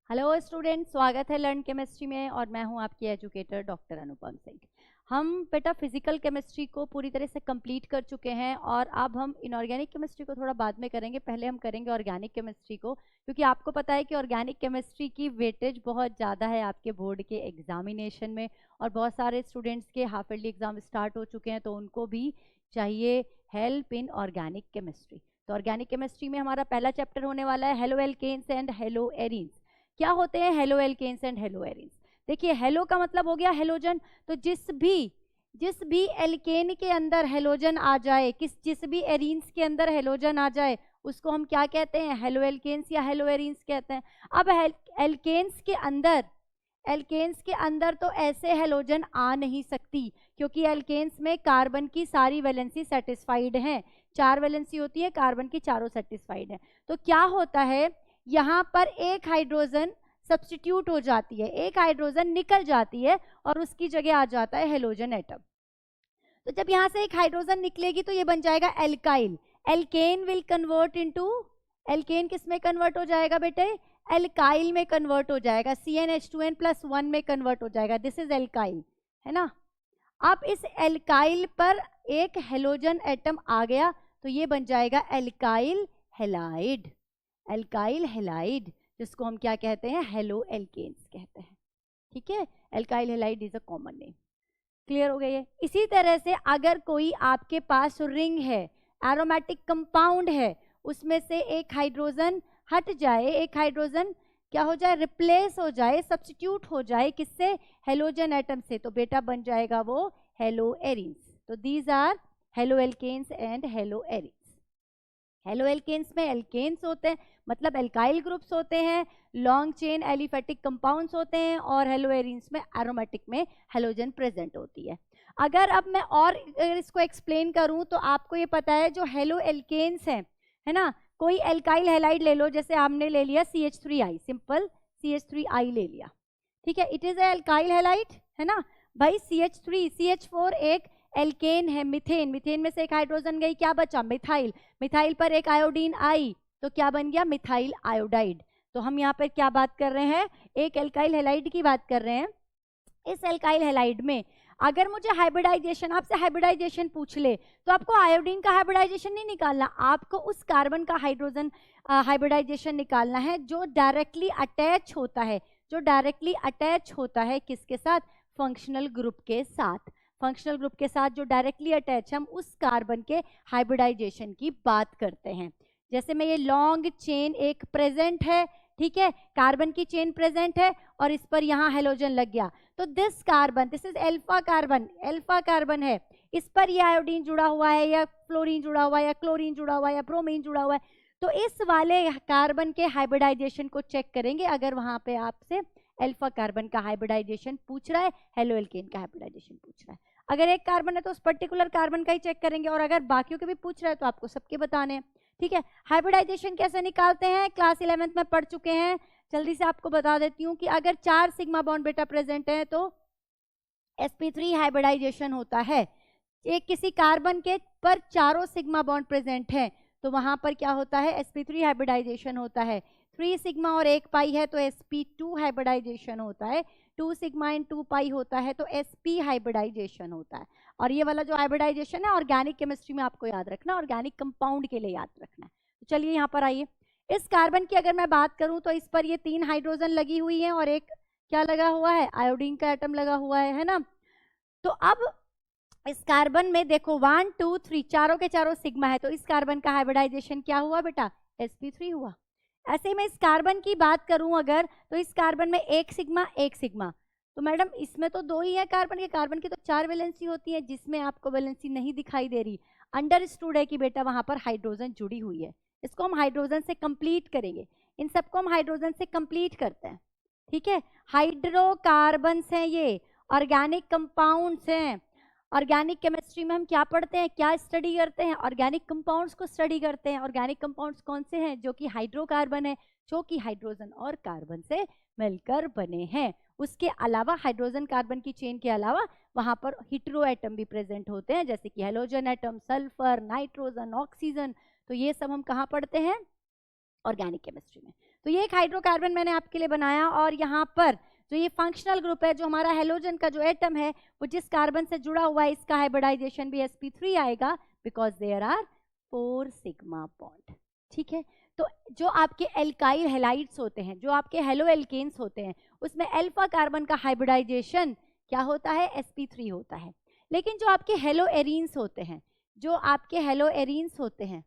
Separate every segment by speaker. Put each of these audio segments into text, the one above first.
Speaker 1: Hello student, स्वागत है learn chemistry में और मैं हूं आपकी एजुकेटर डॉक्टर अनुपम सिंह। हम बेटा फिजिकल केमिस्ट्री को पूरी तरह से कंप्लीट कर चुके हैं और अब हम इनऑर्गेनिक केमिस्ट्री को थोड़ा बाद में करेंगे। पहले हम करेंगे ऑर्गेनिक केमिस्ट्री को, क्योंकि आपको पता है कि ऑर्गेनिक केमिस्ट्री की वेटेज बहुत ज़्यादा है आपके बोर्ड के एग्जामिनेशन में, और बहुत सारे स्टूडेंट्स के हाफ ईयरली एग्जाम स्टार्ट हो चुके हैं, तो उनको भी चाहिए हेल्प इन ऑर्गेनिक केमिस्ट्री। तो ऑर्गेनिक केमिस्ट्री में हमारा पहला चैप्टर होने वाला है halo alkanes and halo arenes. क्या होते हैं halo alkanes and halo arenes? देखिए, हेलो का मतलब हो गया हेलोजन। तो जिस भी एल्केन के अंदर हेलोजन आ जाए, जिस भी एरीन्स के अंदर हेलोजन आ जाए, उसको हम क्या कहते हैं? हेलो एल्केन्स या हेलो एरीन्स कहते हैं। अब एल्केन्स के अंदर तो ऐसे हेलोजन आ नहीं सकती, क्योंकि एल्केन्स में कार्बन की सारी वैलेंसी सेटिस्फाइड है। 4 वैलेंसी होती है, कार्बन की चारों सेटिस्फाइड है। तो क्या होता है, यहाँ पर एक हाइड्रोजन सब्स्टिट्यूट हो जाती है, एक हाइड्रोजन निकल जाती है और उसकी जगह आ जाता है हेलोजन एटम। तो जब यहाँ से एक हाइड्रोजन निकलेगी तो ये बन जाएगा alkyl. Alkane will convert into, alkane किस में कन्वर्ट हो जाएगा बेटे? एल्काइल में कन्वर्ट हो जाएगा, CnH2n+1 में कन्वर्ट हो जाएगा। दिस इज एल्काइल, है ना। अब इस एल्काइल पर एक हेलोजन एटम आ गया तो ये बन जाएगा एल्काइल हेलाइड। एल्काइल हेलाइड, जिसको हम क्या कहते हैं? हेलो एल्केन्स कहते हैं। ठीक है, alkyl halide is a common name. Clear हो गई है? इसी तरह से अगर कोई आपके पास रिंग है, एरोमेटिक कंपाउंड है, उसमें से एक हाइड्रोजन हट जाए, एक हाइड्रोजन क्या हो जाए? रिप्लेस हो जाए, सब्स्टिट्यूट हो जाए, किससे? हेलोजन एटम से, तो बेटा बन जाएगा वो हेलो एरीन्स। तो these are halo alkanes and halo arenes. Halo alkanes में एल्केन्स होते हैं, मतलब एल्काइल ग्रुप्स होते हैं, लॉन्ग चेन एलिफेटिक कंपाउंड्स होते हैं, और हेलो एरीन्स में एरोमेटिक में हेलोजन प्रेजेंट होती है। अगर अब मैं और इसको एक्सप्लेन करूं तो आपको ये पता है जो हेलो एल्केन्स हैं, है ना, कोई एल्काइल हैलाइड ले लो, जैसे हमने ले लिया CH3I, सिंपल CH3I ले लिया, ठीक है, इट इज एल्काइल हैलाइड, है ना भाई। CH4 एक एल्केन है, मिथेन, मिथेन में से एक हाइड्रोजन गई, क्या बचा? मिथाइल, मिथाइल पर एक आयोडीन आई तो क्या बन गया? Methyl iodide. तो हम यहाँ पर क्या बात कर रहे हैं? एक एल्काइल हैलाइड की बात कर रहे हैं। इस एल्काइल हैलाइड में अगर मुझे हाइब्रिडाइजेशन, आपसे हाइब्रिडाइजेशन पूछ ले तो आपको आयोडीन का हाइब्रिडाइजेशन नहीं निकालना, आपको उस कार्बन का हाइड्रोजन हाइब्रिडाइजेशन निकालना है जो डायरेक्टली अटैच होता है, जो डायरेक्टली अटैच होता है किसके साथ? फंक्शनल ग्रुप के साथ। फंक्शनल ग्रुप के साथ जो डायरेक्टली अटैच, हम उस कार्बन के हाइब्रिडाइजेशन की बात करते हैं। जैसे में ये लॉन्ग चेन एक प्रेजेंट है, ठीक है, कार्बन की चेन प्रेजेंट है और इस पर यहाँ हेलोजन लग गया, तो this carbon, this is alpha carbon, alpha carbon है, इस पर ये आयोडीन जुड़ा हुआ है या फ्लोरीन जुड़ा हुआ है या क्लोरीन जुड़ा हुआ है या ब्रोमीन जुड़ा हुआ है, तो इस वाले कार्बन के हाइब्रिडाइजेशन को चेक करेंगे अगर वहां पे आपसे एल्फा कार्बन का हाइब्रिडाइजेशन पूछ रहा है, हेलो एल्केन का हाइब्रिडाइजेशन पूछ रहा है। अगर एक कार्बन है तो उस पर्टिकुलर कार्बन का ही चेक करेंगे, और अगर बाकियों के भी पूछ रहा है तो आपको सबके बताने हैं। ठीक है, हाइब्रिडाइजेशन कैसे निकालते हैं क्लास 11th में पढ़ चुके हैं, जल्दी से आपको बता देती हूँ कि अगर 4 सिग्मा बॉन्ड बेटा प्रेजेंट है तो sp3 हाइब्रिडाइजेशन होता है। एक किसी कार्बन के पर चारों सिग्मा बॉन्ड प्रेजेंट है तो वहां पर क्या होता है? sp3 हाइब्रिडाइजेशन होता है। 3 सिग्मा और 1 पाई है तो sp2 हाइब्रिडाइजेशन होता है। 2 सिग्मा एंड 2 पाई होता है तो sp हाइब्रिडाइजेशन होता है। और ये वाला जो हाइब्रिडाइजेशन है ऑर्गेनिक केमिस्ट्री में आपको याद रखना, ऑर्गेनिक कंपाउंड के लिए याद रखना है। तो चलिए यहाँ पर आइए, इस कार्बन की अगर मैं बात करूं तो इस पर ये 3 हाइड्रोजन लगी हुई है और एक क्या लगा हुआ है? आयोडीन का एटम लगा हुआ है ना। तो अब इस कार्बन में देखो 1 2 3 चारों के चारों सिग्मा है, तो इस कार्बन का हाइब्रिडाइजेशन क्या हुआ बेटा? sp3 हुआ। ऐसे ही मैं इस कार्बन की बात करूं अगर, तो इस कार्बन में एक सिग्मा, तो मैडम इसमें तो 2 ही है कार्बन के, कार्बन की तो 4 वैलेंसी होती है, जिसमें आपको वैलेंसी नहीं दिखाई दे रही, अंडरस्टूड है कि बेटा वहां पर हाइड्रोजन जुड़ी हुई है। इसको हम हाइड्रोजन से कंप्लीट करेंगे, इन सबको हम हाइड्रोजन से कंप्लीट करते हैं। ठीक है, हाइड्रोकार्बन्स हैं ये, ऑर्गेनिक कंपाउंड्स हैं। ऑर्गेनिक केमिस्ट्री में हम क्या पढ़ते हैं, क्या स्टडी करते हैं? ऑर्गेनिक कंपाउंड्स को स्टडी करते हैं। ऑर्गेनिक कंपाउंड्स कौन से हैं? जो कि हाइड्रोकार्बन है, जो कि हाइड्रोजन और कार्बन से मिलकर बने हैं। उसके अलावा हाइड्रोजन कार्बन की चेन के अलावा वहां पर हेटेरो एटम भी प्रेजेंट होते हैं, जैसे कि halogen atom, sulphur, nitrogen, oxygen. तो ये सब हम कहाँ पढ़ते हैं? ऑर्गेनिक केमिस्ट्री में। तो ये एक हाइड्रोकार्बन मैंने आपके लिए बनाया, और यहाँ पर जो ये फंक्शनल ग्रुप है, जो हमारा हेलोजन का जो एटम है वो जिस कार्बन से जुड़ा हुआ है, इसका हाइब्रिडाइजेशन भी sp3 आएगा, because there are 4 sigma bond. ठीक है, तो जो आपके एल्काइल हैलाइड्स होते हैं, जो आपके हेलो एल्केन्स होते हैं, उसमें अल्फा कार्बन का हाइब्रिडाइजेशन क्या होता है, sp3 होता है। लेकिन जो आपके हेलो एरीन्स होते हैं, जो आपके हेलो एरीन्स होते हैं,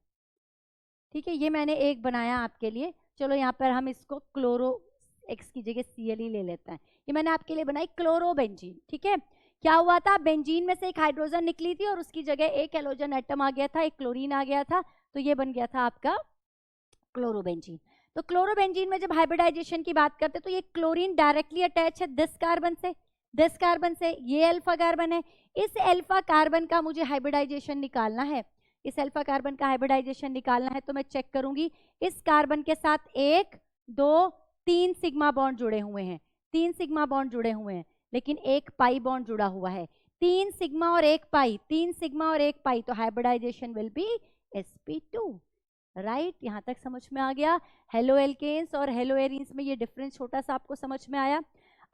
Speaker 1: ठीक है, ये मैंने एक बनाया आपके लिए, चलो यहाँ पर हम इसको क्लोरो एक्स की जगह Cl ले लेते हैं। ये मैंने आपके लिए बनाई क्लोरोबेंजीन। ठीक है, क्या हुआ था, बेंजीन में से एक हाइड्रोजन निकली थी और उसकी जगह एक हेलोजन एटम आ गया था, एक क्लोरीन आ गया था, तो ये बन गया था आपका क्लोरोबेंजीन। तो क्लोरोबेंजीन में जब हाइब्रिडाइजेशन की बात करते हैं तो ये क्लोरीन डायरेक्टली अटैच है 10 कार्बन से, 10 कार्बन से, ये अल्फा कार्बन है। इस अल्फा कार्बन का मुझे हाइब्रिडाइजेशन निकालना है, इस अल्फा कार्बन का हाइब्रिडाइजेशन निकालना है, तो मैं चेक करूंगी इस कार्बन के साथ 1 2 3 सिग्मा बॉन्ड जुड़े हुए हैं, 3 सिग्मा बॉन्ड जुड़े हुए हैं, लेकिन एक पाई बॉन्ड जुड़ा हुआ है। 3 सिग्मा और 1 पाई, 3 सिग्मा और 1 पाई, तो hybridisation will be sp2। Right, यहां तक समझ में आ गया। हेलो एल्केन्स और हेलो एरीन्स में ये डिफरेंस छोटा सा आपको समझ में आया।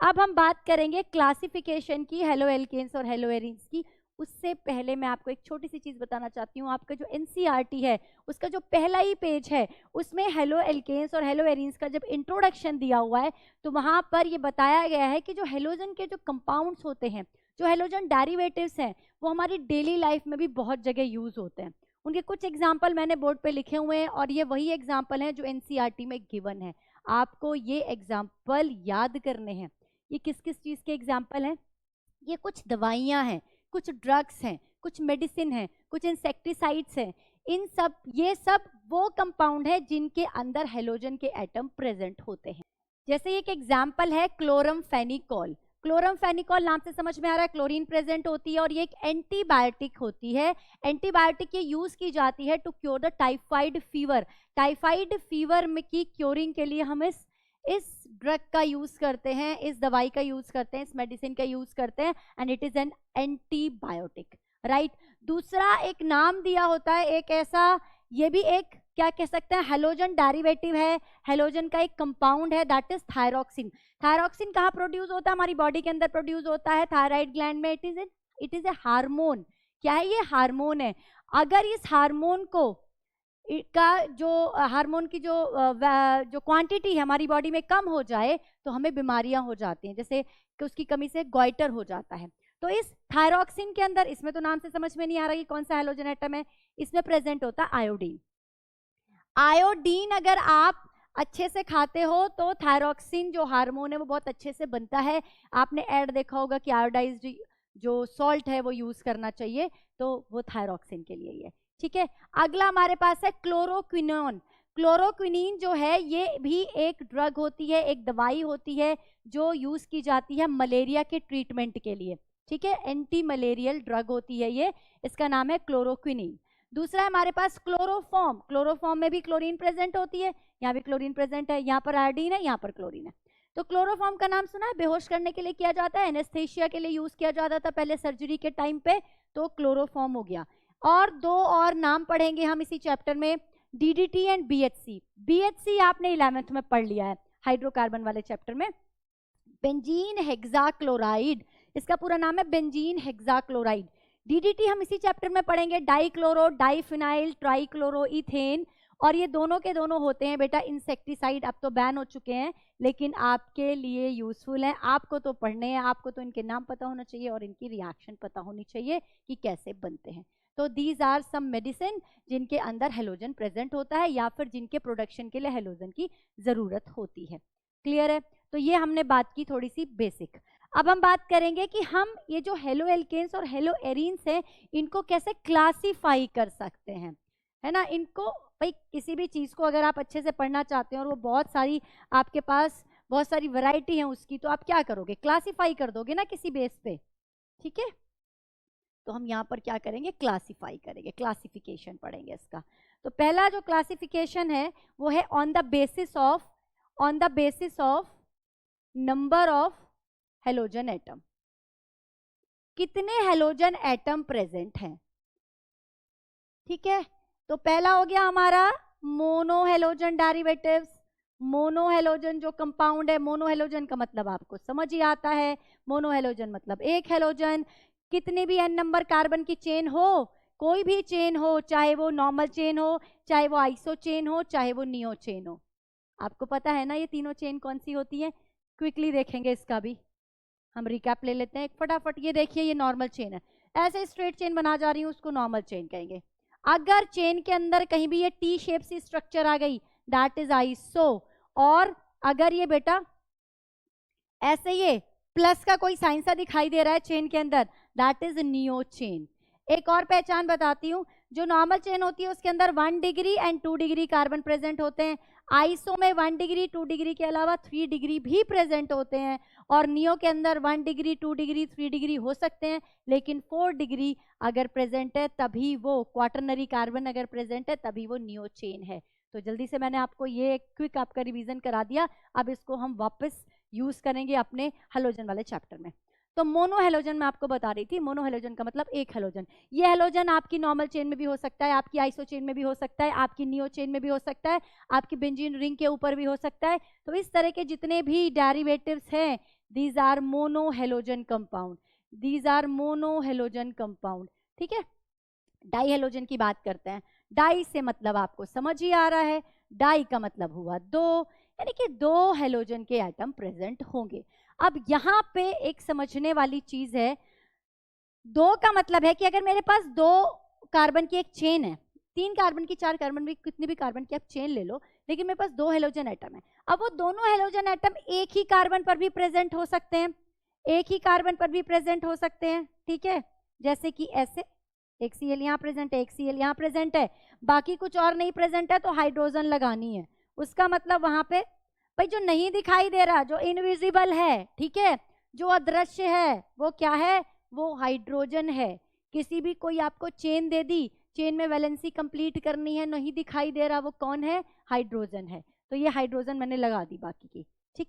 Speaker 1: अब हम बात करेंगे क्लासिफिकेशन की हेलो एल्केन्स और हेलो एरीन्स की। उससे पहले मैं आपको एक छोटी सी चीज बताना चाहती हूँ। आपका जो एनसीईआरटी है उसका जो पहला ही पेज है उसमें हेलो एल्केन्स और हेलो एरीन्स का जब इंट्रोडक्शन दिया हुआ है तो वहां पर ये बताया गया है कि जो हेलोजन के जो कंपाउंड्स होते हैं, जो हेलोजन डेरिवेटिव्स हैं, वो हमारी डेली लाइफ में भी बहुत जगह यूज होते हैं। उनके कुछ एग्जाम्पल मैंने बोर्ड पे लिखे हुए हैं और ये वही एग्जाम्पल हैं जो एनसीईआरटी में गिवन है। आपको ये एग्जाम्पल याद करने हैं। ये किस किस चीज के एग्जाम्पल हैं? ये कुछ दवाइयाँ हैं, कुछ ड्रग्स हैं, कुछ मेडिसिन हैं, कुछ इंसेक्टिसाइड्स हैं। इन सब, ये सब वो कंपाउंड है जिनके अंदर हेलोजन के एटम प्रेजेंट होते हैं। जैसे एक एग्जाम्पल है क्लोरम फेनिकोल। क्लोरम फेनिकोल नाम से समझ में आ रहा है क्लोरीन प्रेजेंट होती है और ये एक एंटीबायोटिक होती है। एंटीबायोटिक ये यूज की जाती है to cure the typhoid fever. Typhoid fever में की क्योरिंग के लिए हम इस ड्रग का यूज करते हैं, इस दवाई का यूज करते हैं, इस मेडिसिन का यूज करते हैं, and it is an antibiotic. Right, दूसरा एक नाम दिया होता है, एक ऐसा, ये भी एक क्या कह सकते हैं, हेलोजन डेरिवेटिव है, हेलोजन का एक कंपाउंड है, दैट इज थायरॉक्सिन। थायरॉक्सिन कहाँ प्रोड्यूस होता है? हमारी बॉडी के अंदर प्रोड्यूस होता है थायराइड ग्लैंड में। It is a hormone. क्या है ये? हार्मोन है। अगर इस हार्मोन को का जो हार्मोन की जो क्वांटिटी है हमारी बॉडी में कम हो जाए तो हमें बीमारियां हो जाती हैं, जैसे कि उसकी कमी से गॉइटर हो जाता है। तो इस थायरॉक्सिन के अंदर, इसमें तो नाम से समझ में नहीं आ रहा कि कौन सा हेलोजन एटम है, इसमें प्रेजेंट होता है आयोडीन। आयोडीन अगर आप अच्छे से खाते हो तो थायरॉक्सिन जो हार्मोन है वो बहुत अच्छे से बनता है। आपने ऐड देखा होगा कि आयोडाइज्ड जो सॉल्ट है वो यूज करना चाहिए, तो वो थायरॉक्सिन के लिए ही है। ठीक है, अगला हमारे पास है क्लोरोक्विनोन। क्लोरोक्विनीन जो है ये भी एक ड्रग होती है, एक दवाई होती है जो यूज की जाती है मलेरिया के ट्रीटमेंट के लिए। ठीक है, एंटी मलेरियल ड्रग होती है ये, इसका नाम है क्लोरोक्विनीन। दूसरा है हमारे पास क्लोरोफॉर्म। क्लोरोफॉर्म में भी क्लोरीन प्रेजेंट होती है, यहाँ भी क्लोरीन प्रेजेंट है, यहाँ पर आयोडीन है, यहाँ पर क्लोरीन है। तो क्लोरोफॉर्म का नाम सुना है? बेहोश करने के लिए किया जाता है, एनेस्थेशिया के लिए यूज किया जाता था पहले सर्जरी के टाइम पे, तो क्लोरोफॉर्म हो गया। और दो और नाम पढ़ेंगे हम इसी चैप्टर में, डीडीटी एंड बीएचसी। बीएचसी आपने 11th में पढ़ लिया है हाइड्रोकार्बन वाले चैप्टर में। बेंजीन हेक्साक्लोराइड, इसका पूरा नाम है बेंजीन हेक्साक्लोराइड। डीडीटी हम इसी चैप्टर में पढ़ेंगे, डाइक्लोरो डाइफिनाइल ट्राइक्लोरो इथेन। और ये दोनों के दोनों होते हैं बेटा इंसेक्टिसाइड, अब तो बैन हो चुके हैं लेकिन आपके लिए यूजफुल हैं। आपको तो पढ़ने हैं, आपको तो इनके नाम पता होना चाहिए और इनकी रिएक्शन पता होनी चाहिए कि कैसे बनते हैं। तो दीज आर सम मेडिसिन जिनके अंदर हेलोजन प्रेजेंट होता है या फिर जिनके प्रोडक्शन के लिए हेलोजन की जरूरत होती है। क्लियर है? तो ये हमने बात की थोड़ी सी बेसिक। अब हम बात करेंगे कि हम ये जो हेलो एल्केन्स और हेलो एरीन्स हैं इनको कैसे क्लासिफाई कर सकते हैं, है ना। इनको भाई किसी भी चीज को अगर आप अच्छे से पढ़ना चाहते हैं और वो बहुत सारी आपके पास बहुत सारी वैरायटी है उसकी, तो आप क्या करोगे? क्लासिफाई कर दोगे ना किसी बेस पे। ठीक है, तो हम यहाँ पर क्या करेंगे? क्लासिफाई करेंगे, क्लासिफिकेशन पढ़ेंगे इसका। तो पहला जो क्लासिफिकेशन है वो है on the basis of number of halogen atom. कितने हेलोजन एटम प्रेजेंट हैं? ठीक है, तो पहला हो गया हमारा मोनो हेलोजन डेरिवेटिव्स। मोनोहेलोजन जो कंपाउंड है, मोनोहेलोजन का मतलब आपको समझ ही आता है, मोनोहेलोजन मतलब एक हेलोजन। कितने भी n नंबर कार्बन की चेन हो, कोई भी चेन हो, चाहे वो नॉर्मल चेन हो, चाहे वो आइसो चेन हो, चाहे वो नियो चेन हो, आपको पता है ना ये तीनों चेन कौन सी होती है। क्विकली देखेंगे इसका भी, हम रिकैप ले लेते हैं फटाफट। ये देखिए ये नॉर्मल चेन है, ऐसे स्ट्रेट चेन बना जा रही हूँ, उसको नॉर्मल चेन कहेंगे। अगर चेन के अंदर कहीं भी ये टी शेप सी स्ट्रक्चर आ गई, दैट इज आइसो। और अगर ये बेटा ऐसे ये प्लस का कोई साइन सा दिखाई दे रहा है चेन के अंदर, दैट इज नियो चेन। एक और पहचान बताती हूँ, जो नॉर्मल चेन होती है उसके अंदर 1 degree and 2 degree carbon present होते हैं। आइसो में 1 डिग्री 2 डिग्री के अलावा 3 डिग्री भी प्रेजेंट होते हैं। और नियो के अंदर 1 डिग्री 2 डिग्री 3 डिग्री हो सकते हैं, लेकिन 4 डिग्री अगर प्रेजेंट है तभी वो क्वाटरनरी कार्बन अगर प्रेजेंट है तभी वो नियो चेन है। तो जल्दी से मैंने आपको ये क्विक आपका रिवीजन करा दिया, अब इसको हम वापस यूज करेंगे अपने हेलोजन वाले चैप्टर में। तो मोनोहेलोजन मैं आपको बता रही थी, मोनोहेलोजन का मतलब एक हेलोजन। ये हेलोजन आपकी नॉर्मल चेन में भी हो सकता है, आपकी आइसो चेन में भी हो सकता है, आपकी नियो चेन में भी हो सकता है, आपकी बेंजीन रिंग के ऊपर भी हो सकता है। तो इस तरह के जितने भी डेरिवेटिव्स हैं, these are monohalogen compound, these are monohalogen compound. ठीक है, डाई हेलोजन की बात करते हैं। डाई से मतलब आपको समझ ही आ रहा है, डाई का मतलब हुआ दो, यानी कि 2 हेलोजन के एटम प्रेजेंट होंगे। अब यहाँ पे एक समझने वाली चीज है, 2 का मतलब है कि अगर मेरे पास 2 कार्बन की एक चेन है, 3 कार्बन की 4 कार्बन की कितनी भी कार्बन की आप चेन ले लो, लेकिन मेरे पास 2 हेलोजन एटम है। अब वो दोनों हेलोजन एटम एक ही कार्बन पर भी प्रेजेंट हो सकते हैं, एक ही कार्बन पर भी प्रेजेंट हो सकते हैं। ठीक है, जैसे कि ऐसे एक Cl यहाँ प्रेजेंट है, एक Cl यहाँ प्रेजेंट है, बाकी कुछ और नहीं प्रेजेंट है तो हाइड्रोजन लगानी है। उसका मतलब वहां पे भाई जो नहीं दिखाई दे रहा, जो इनविजिबल है, ठीक है, जो अदृश्य है, वो क्या है, वो हाइड्रोजन है। किसी भी कोई आपको चेन दे दी, चेन में वैलेंसी कंप्लीट करनी है, नहीं दिखाई दे रहा, वो कौन है, हाइड्रोजन है। तो ये हाइड्रोजन मैंने लगा दी बाकी की। ठीक,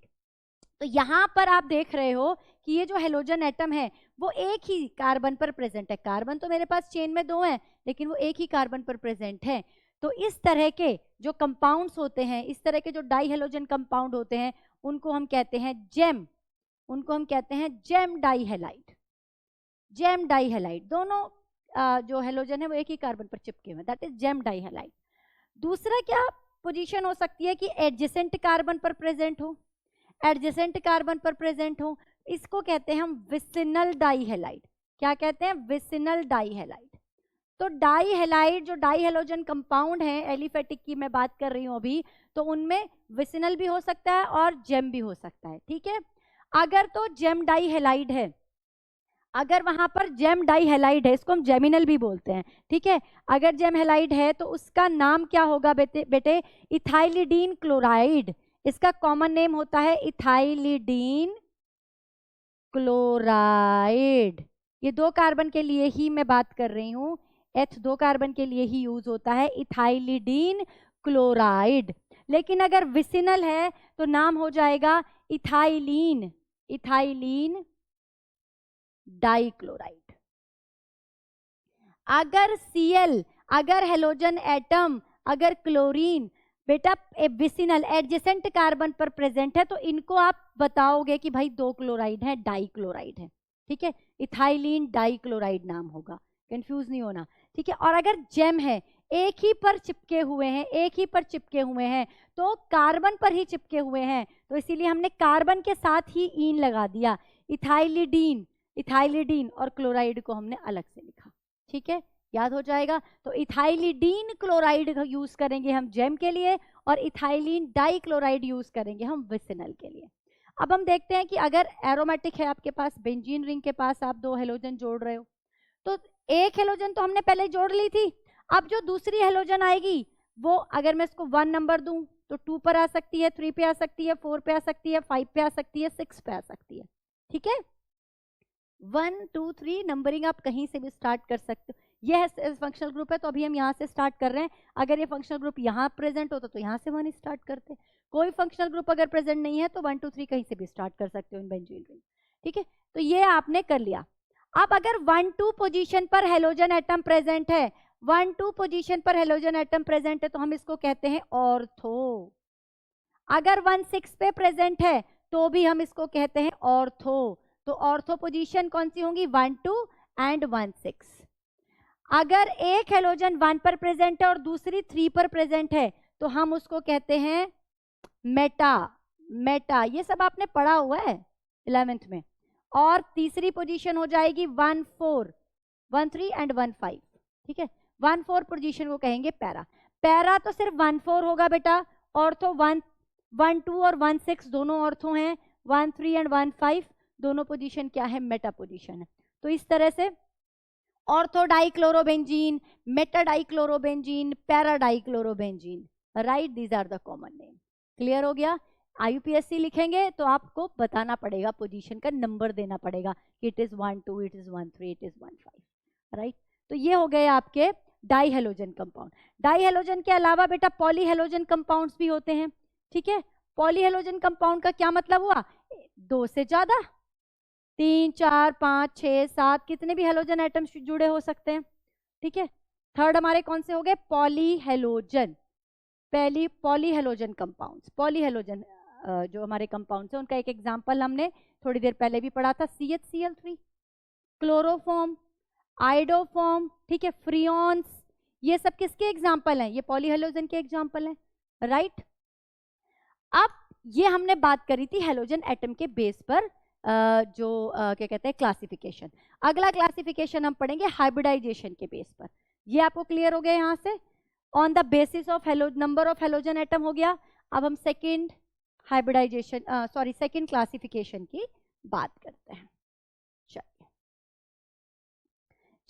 Speaker 1: तो यहां पर आप देख रहे हो कि ये जो हेलोजन एटम है वो एक ही कार्बन पर प्रेजेंट है। कार्बन तो मेरे पास चेन में 2 हैं, लेकिन वो एक ही कार्बन पर प्रेजेंट है। तो इस तरह के जो कंपाउंड्स होते हैं, इस तरह के जो डाई हेलोजन कंपाउंड होते हैं, उनको हम कहते हैं जेम, उनको हम कहते हैं gem di halide. Gem di halide, दोनों जो हेलोजन है वो एक ही कार्बन पर चिपके हुए, that is gem di halide. दूसरा क्या पोजीशन हो सकती है कि एडजेसेंट कार्बन पर प्रेजेंट हो, एडजेसेंट कार्बन पर प्रेजेंट हो, इसको कहते हैं हम विसिनल डाई हेलाइड। क्या कहते हैं, विसिनल डाई हेलाइड। तो डाई हेलाइड जो डाई हेलोजन कंपाउंड है, एलिफेटिक की मैं बात कर रही हूं अभी, तो उनमें विसिनल भी हो सकता है और जेम भी हो सकता है। ठीक है, अगर तो जेम डाई हेलाइड है, अगर वहां पर जेम डाई हेलाइड है, इसको हम जेमिनल भी बोलते हैं। ठीक है, अगर जेम हेलाइड है तो उसका नाम क्या होगा बेटे, इथाइलिडीन क्लोराइड। इसका कॉमन नेम होता है इथाइलिडीन क्लोराइड। ये 2 कार्बन के लिए ही मैं बात कर रही हूँ, H 2 कार्बन के लिए ही यूज होता है इथाइलिडीन क्लोराइड। लेकिन अगर विसिनल है तो नाम हो जाएगा इथाइलीन, इथाइलीन डाइक्लोराइड। अगर Cl, अगर हेलोजन एटम, अगर क्लोरीन बेटा विसिनल एडजेसेंट कार्बन पर प्रेजेंट है, तो इनको आप बताओगे कि भाई 2 क्लोराइड है, डाइक्लोराइड है। ठीक है, इथाइलीन डाइक्लोराइड नाम होगा, कंफ्यूज नहीं होना। ठीक है, और अगर जेम है, एक ही पर चिपके हुए हैं, एक ही पर चिपके हुए हैं, तो कार्बन पर ही चिपके हुए हैं, तो इसीलिए हमने कार्बन के साथ ही ईन लगा दिया, इथाइलिडीन, इथाइलिडीन, और क्लोराइड को हमने अलग से लिखा। ठीक है, याद हो जाएगा। तो इथाइलिडीन क्लोराइड यूज करेंगे हम जेम के लिए, और इथाइलीन डाइक्लोराइड यूज करेंगे हम विसिनल के लिए। अब हम देखते हैं कि अगर एरोमेटिक है आपके पास, बेंजीन रिंग के पास आप 2 हेलोजन जोड़ रहे हो, तो एक हेलोजन तो हमने पहले जोड़ ली थी, अब जो दूसरी हेलोजन आएगी वो अगर मैं इसको 1 नंबर दूं तो 2 पर आ सकती है, 3 पे आ सकती है, 4 पे आ सकती है, 5 पे आ सकती है, 6 पे आ सकती है। ठीक है, 1 2 3 नंबरिंग आप कहीं से भी स्टार्ट कर सकते हो। यह फंक्शनल ग्रुप है तो अभी हम यहाँ से स्टार्ट कर रहे हैं। अगर ये फंक्शनल ग्रुप यहाँ प्रेजेंट होता तो यहाँ से 1 स्टार्ट करते। कोई फंक्शनल ग्रुप अगर प्रेजेंट नहीं है तो 1 2 3 कहीं से भी स्टार्ट कर सकते हो इन बेंजीन रिंग। ठीक है, तो ये आपने कर लिया। अब अगर 1 2 पोजीशन पर हेलोजन एटम प्रेजेंट है, 1 2 पोजीशन पर हेलोजन एटम प्रेजेंट है, तो हम इसको कहते हैं ऑर्थो। अगर 1,6 पे प्रेजेंट है तो भी हम इसको कहते हैं ऑर्थो। तो ऑर्थो पोजीशन कौन सी होंगी? 1, 2 एंड 1, 6। अगर एक हेलोजन 1 पर प्रेजेंट है और दूसरी 3 पर प्रेजेंट है तो हम उसको कहते हैं मेटा। मेटा ये सब आपने पढ़ा हुआ है 11th में। और तीसरी पोजीशन हो जाएगी 1, 4, 1, 3 एंड 1, 5। ठीक है, 1, 4 पोजीशन को कहेंगे पैरा। पैरा तो सिर्फ 1, 4 होगा बेटा। ऑर्थो 1, 2 और 1, 6 दोनों ऑर्थो हैं। 1, 3 एंड 1, 5 दोनों पोजीशन क्या है? मेटा पोजीशन है। तो इस तरह से ortho dichlorobenzene, meta dichlorobenzene, para dichlorobenzene, right, these are the common name. Clear हो गया? IUPAC लिखेंगे तो आपको बताना पड़ेगा, पोजीशन का नंबर देना पड़ेगा कि it is 1, 2, it is 1, 3, it is 1, 5, right. तो ये हो गए आपके डाइहेलोजन कंपाउंड। डाइहेलोजन के अलावा बेटा पॉलीहेलोजन कंपाउंड्स भी होते हैं। ठीक है, पॉलीहेलोजन कंपाउंड का क्या मतलब हुआ? 2 से ज्यादा, 3, 4, 5, 6, 7 कितने भी हेलोजन एटम्स जुड़े हो सकते हैं। ठीक है, थर्ड हमारे कौन से हो गए? पॉलीहेलोजन। पहली पॉलीहेलोजन कंपाउंड्स, पॉलीहेलोजन जो हमारे कंपाउंड्स हैं उनका एक एग्जांपल हमने थोड़ी देर पहले भी पढ़ा था, CH-Cl3, क्लोरोफॉर्म, आइडोफॉर्म, ठीक है, फ्रियॉन्स, ये सब किसके एग्जांपल हैं? ये पॉलीहेलोजन के एग्जांपल हैं, राइट। अब ये हमने बात करी थी हेलोजन एटम के बेस पर क्या कहते हैं क्लासिफिकेशन। अगला क्लासिफिकेशन हम पढ़ेंगे हाइब्रिडाइजेशन के बेस पर। ये आपको क्लियर हो गया यहाँ से? On the basis of number of halogen atom हो गया। अब हम सेकंड हाइब्रिडाइजेशन सेकंड क्लासिफिकेशन की बात करते हैं। चलिए,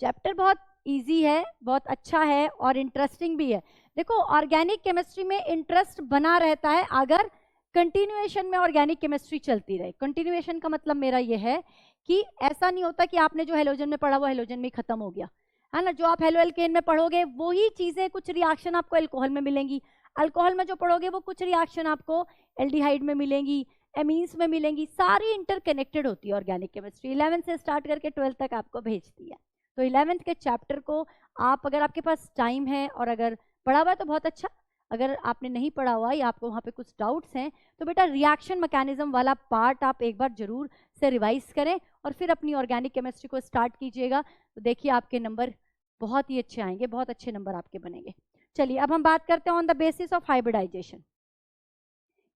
Speaker 1: चैप्टर बहुत इजी है, बहुत अच्छा है और इंटरेस्टिंग भी है। देखो, ऑर्गेनिक केमिस्ट्री में इंटरेस्ट बना रहता है अगर कंटिन्यूएशन में ऑर्गेनिक केमिस्ट्री चलती रहे। कंटिन्यूएशन का मतलब मेरा ये है कि ऐसा नहीं होता कि आपने जो हेलोजन में पढ़ा वो हेलोजन में खत्म हो गया, है ना। जो आप हेलो एल्केन में पढ़ोगे वही चीजें, कुछ रिएक्शन आपको अल्कोहल में मिलेंगी। अल्कोहल में जो पढ़ोगे वो कुछ रिएक्शन आपको एल्डिहाइड में मिलेंगी, एमीन्स में मिलेंगी। सारी इंटरकनेक्टेड होती है ऑर्गेनिक केमिस्ट्री। 11th से स्टार्ट करके 12th तक आपको भेजती है। तो 11th के चैप्टर को आप, अगर आपके पास टाइम है और अगर पढ़ा हुआ है तो बहुत अच्छा, अगर आपने नहीं पढ़ा हुआ या आपको वहाँ पे कुछ डाउट्स हैं तो बेटा रिएक्शन मैकेनिज्म वाला पार्ट आप एक बार जरूर से रिवाइज करें और फिर अपनी ऑर्गेनिक केमिस्ट्री को स्टार्ट कीजिएगा। तो देखिए आपके नंबर बहुत ही अच्छे आएंगे, बहुत अच्छे नंबर आपके बनेंगे। चलिए, अब हम बात करते हैं on the basis of hybridisation.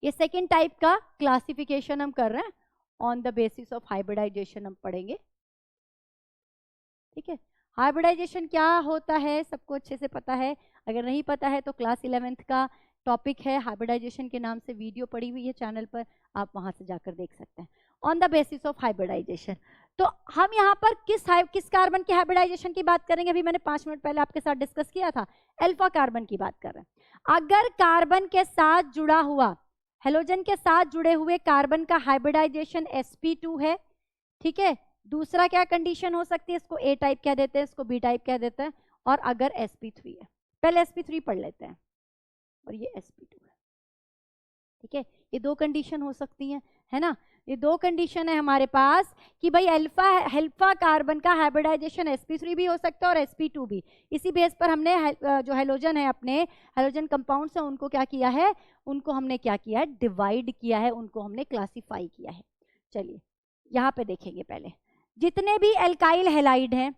Speaker 1: ये सेकेंड टाइप का क्लासिफिकेशन हम कर रहे हैं, on the basis of hybridisation हम पढ़ेंगे। ठीक है, हाइब्रिडाइजेशन क्या होता है सबको अच्छे से पता है। अगर नहीं पता है तो क्लास 11th का टॉपिक है हाइब्रिडाइजेशन के नाम से वीडियो पड़ी हुई है चैनल पर, आप वहां से जाकर देख सकते हैं। On the basis of hybridisation, तो हम यहाँ पर किस कार्बन के हाइब्रिडाइजेशन की बात करेंगे? अभी मैंने 5 मिनट पहले आपके साथ डिस्कस किया था, अल्फा कार्बन की बात कर रहे हैं। अगर कार्बन के साथ जुड़ा हुआ, हेलोजन के साथ जुड़े हुए कार्बन का हाइब्रिडाइजेशन sp2 है, ठीक है, दूसरा क्या कंडीशन हो सकती है? इसको A टाइप कह देते हैं, इसको B टाइप कह देते हैं। और अगर sp3 है, पहले sp3 पढ़ लेते हैं, और ये sp2 है। ठीक है, ये 2 कंडीशन हो सकती हैं, है ना। ये 2 कंडीशन है हमारे पास कि भाई अल्फा कार्बन का हाइब्रिडाइजेशन sp3 भी हो सकता है और sp2 भी। इसी बेस पर हमने जो हेलोजन है, अपने हेलोजन कंपाउंड्स हैं, उनको क्या किया है? उनको हमने क्या किया है? डिवाइड किया है, उनको हमने क्लासिफाई किया है। चलिए यहाँ पे देखेंगे पहले, जितने भी एल्काइल हैलाइड हैं,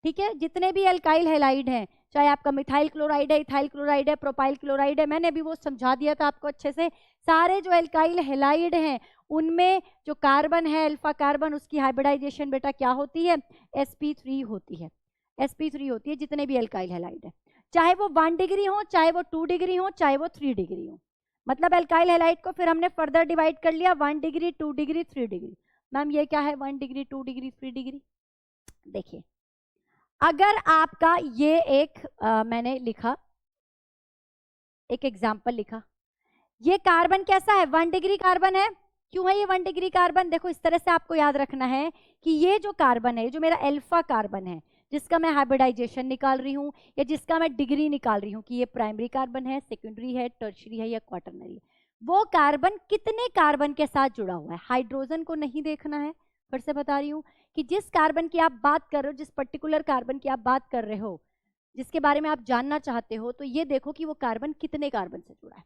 Speaker 1: ठीक है, जितने भी एल्काइल हैलाइड हैं, चाहे आपका मिथाइल क्लोराइड है, इथाइल क्लोराइड है, प्रोपाइल क्लोराइड है, मैंने अभी वो समझा दिया था आपको अच्छे से। सारे जो एल्काइल हैलाइड हैं उनमें जो कार्बन है, अल्फा कार्बन, उसकी हाइब्रिडाइजेशन बेटा क्या होती है? sp3 होती है। sp3 होती है जितने भी एल्काइल हैलाइड है, चाहे वो 1 डिग्री हो, चाहे वो 2 डिग्री हो, चाहे वो 3 डिग्री हो। मतलब एल्काइल हैलाइड को फिर हमने फर्दर डिवाइड कर लिया, 1 डिग्री, 2 डिग्री, 3 डिग्री। मैम ये क्या है? 1 डिग्री, 2 डिग्री, 3 डिग्री। देखिए, अगर आपका ये एक मैंने लिखा, एक एग्जाम्पल लिखा, ये कार्बन कैसा है? 1 डिग्री कार्बन है। क्यों है ये 1 डिग्री कार्बन? देखो, इस तरह से आपको याद रखना है कि ये जो कार्बन है, जो मेरा अल्फा कार्बन है, जिसका मैं हाइब्रिडाइजेशन निकाल रही हूँ या जिसका मैं डिग्री निकाल रही हूँ कि ये प्राइमरी कार्बन है, सेकेंडरी है, टर्शरी है या क्वाटरनरी है, वो कार्बन कितने कार्बन के साथ जुड़ा हुआ है? हाइड्रोजन को नहीं देखना है। फिर से बता रही हूँ कि जिस कार्बन की आप बात कर रहे हो, जिस पर्टिकुलर कार्बन की आप बात कर रहे हो, जिसके बारे में आप जानना चाहते हो, तो ये देखो कि वो कार्बन कितने कार्बन से जुड़ा है।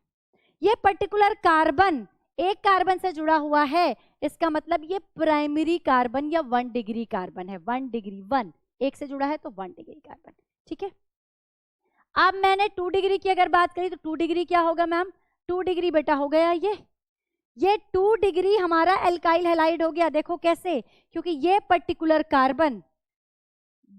Speaker 1: ये पर्टिकुलर कार्बन एक कार्बन से जुड़ा हुआ है, इसका मतलब ये प्राइमरी कार्बन या 1 डिग्री कार्बन है। 1 डिग्री, 1 एक से जुड़ा है तो 1 डिग्री कार्बन, ठीक है। अब मैंने 2 डिग्री की अगर बात करी तो 2 डिग्री क्या होगा मैम? 2 डिग्री बेटा हो गया ये 2 डिग्री हमारा एल्काइल हैलाइड हो गया। देखो कैसे, क्योंकि ये पर्टिकुलर कार्बन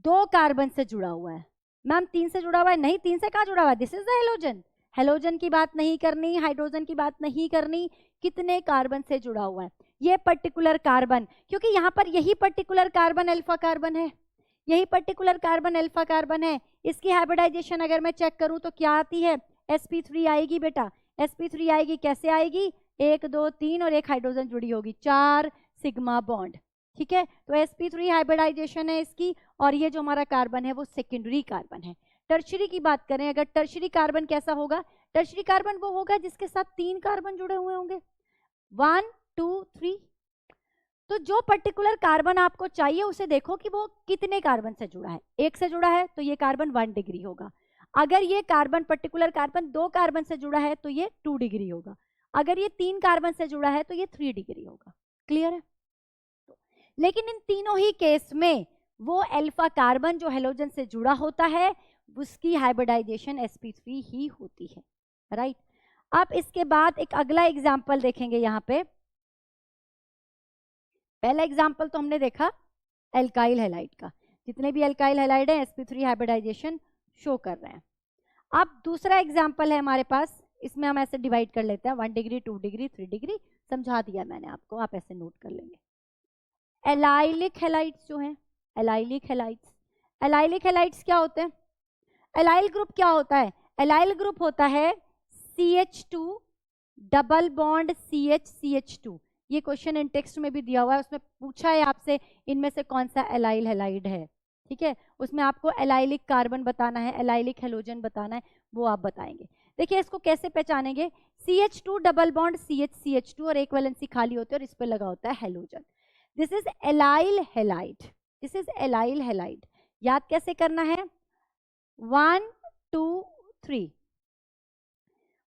Speaker 1: 2 कार्बन से जुड़ा हुआ है। मैम 3 से जुड़ा हुआ है? नहीं, 3 से कहाँ जुड़ा हुआ है? This is the halogen. Halogen की बात नहीं करनी, हाइड्रोजन की बात नहीं करनी, कितने कार्बन से जुड़ा हुआ है ये पर्टिकुलर कार्बन, क्योंकि यहाँ पर यही पर्टिकुलर कार्बन अल्फा कार्बन है, यही पर्टिकुलर कार्बन अल्फा कार्बन है। इसकी हाइब्रिडाइजेशन अगर मैं चेक करूं तो क्या आती है? sp3 आएगी बेटा, sp3 आएगी। कैसे आएगी? 1 2 3 और एक हाइड्रोजन जुड़ी होगी, 4 सिग्मा बॉन्ड, ठीक है। तो sp3 हाइब्रिडाइजेशन है इसकी, और ये जो हमारा कार्बन है वो सेकेंडरी कार्बन है। टर्शरी की बात करें, अगर टर्शरी कार्बन कैसा होगा? टर्शरी कार्बन वो होगा जिसके साथ 3 कार्बन जुड़े हुए होंगे, 1 2 3। तो जो पर्टिकुलर कार्बन आपको चाहिए उसे देखो कि वो कितने कार्बन से जुड़ा है। 1 से जुड़ा है तो ये कार्बन 1 डिग्री होगा। अगर ये कार्बन पर्टिकुलर कार्बन 2 कार्बन से जुड़ा है तो ये 2 डिग्री होगा। अगर ये 3 कार्बन से जुड़ा है तो ये 3 डिग्री होगा। क्लियर है? लेकिन इन तीनों ही केस में वो अल्फा कार्बन जो हेलोजन से जुड़ा होता है उसकी हाइब्रिडाइजेशन sp3 ही होती है, राइट। अब इसके बाद एक अगला एग्जाम्पल देखेंगे। यहाँ पे पहला एग्जाम्पल तो हमने देखा एल्काइल हैलाइड का, जितने भी एल्काइल हैलाइड है sp3 हाइब्रिडाइजेशन शो कर रहे हैं। अब दूसरा एग्जाम्पल है हमारे पास, इसमें हम ऐसे डिवाइड कर लेते हैं 1 डिग्री 2 डिग्री 3 डिग्री, समझा दिया मैंने आपको, आप ऐसे नोट कर लेंगे। एलाइलिक हैलाइड्स जो हैं, एलाइलिक हैलाइड्स, एलाइलिक हैलाइड्स क्या होते हैं? एलाइल ग्रुप क्या होता है? एलाइल ग्रुप होता है CH2 डबल बॉन्ड CH ये क्वेश्चन इन टेक्स्ट में भी दिया हुआ है, उसमें पूछा है आपसे इनमें से कौन सा एलाइल हैलाइड है, ठीक है। उसमें आपको एलाइलिक कार्बन बताना है, एलाइलिक हैलोजन बताना है, वो आप बताएंगे। देखिए इसको कैसे पहचानेंगे? CH2 डबल बॉन्ड CH2 और एक वैलेंसी खाली होती है और इस पर लगा होता है halogen. This is allyl halide, this is allyl halide. याद कैसे करना है? 1 2 3,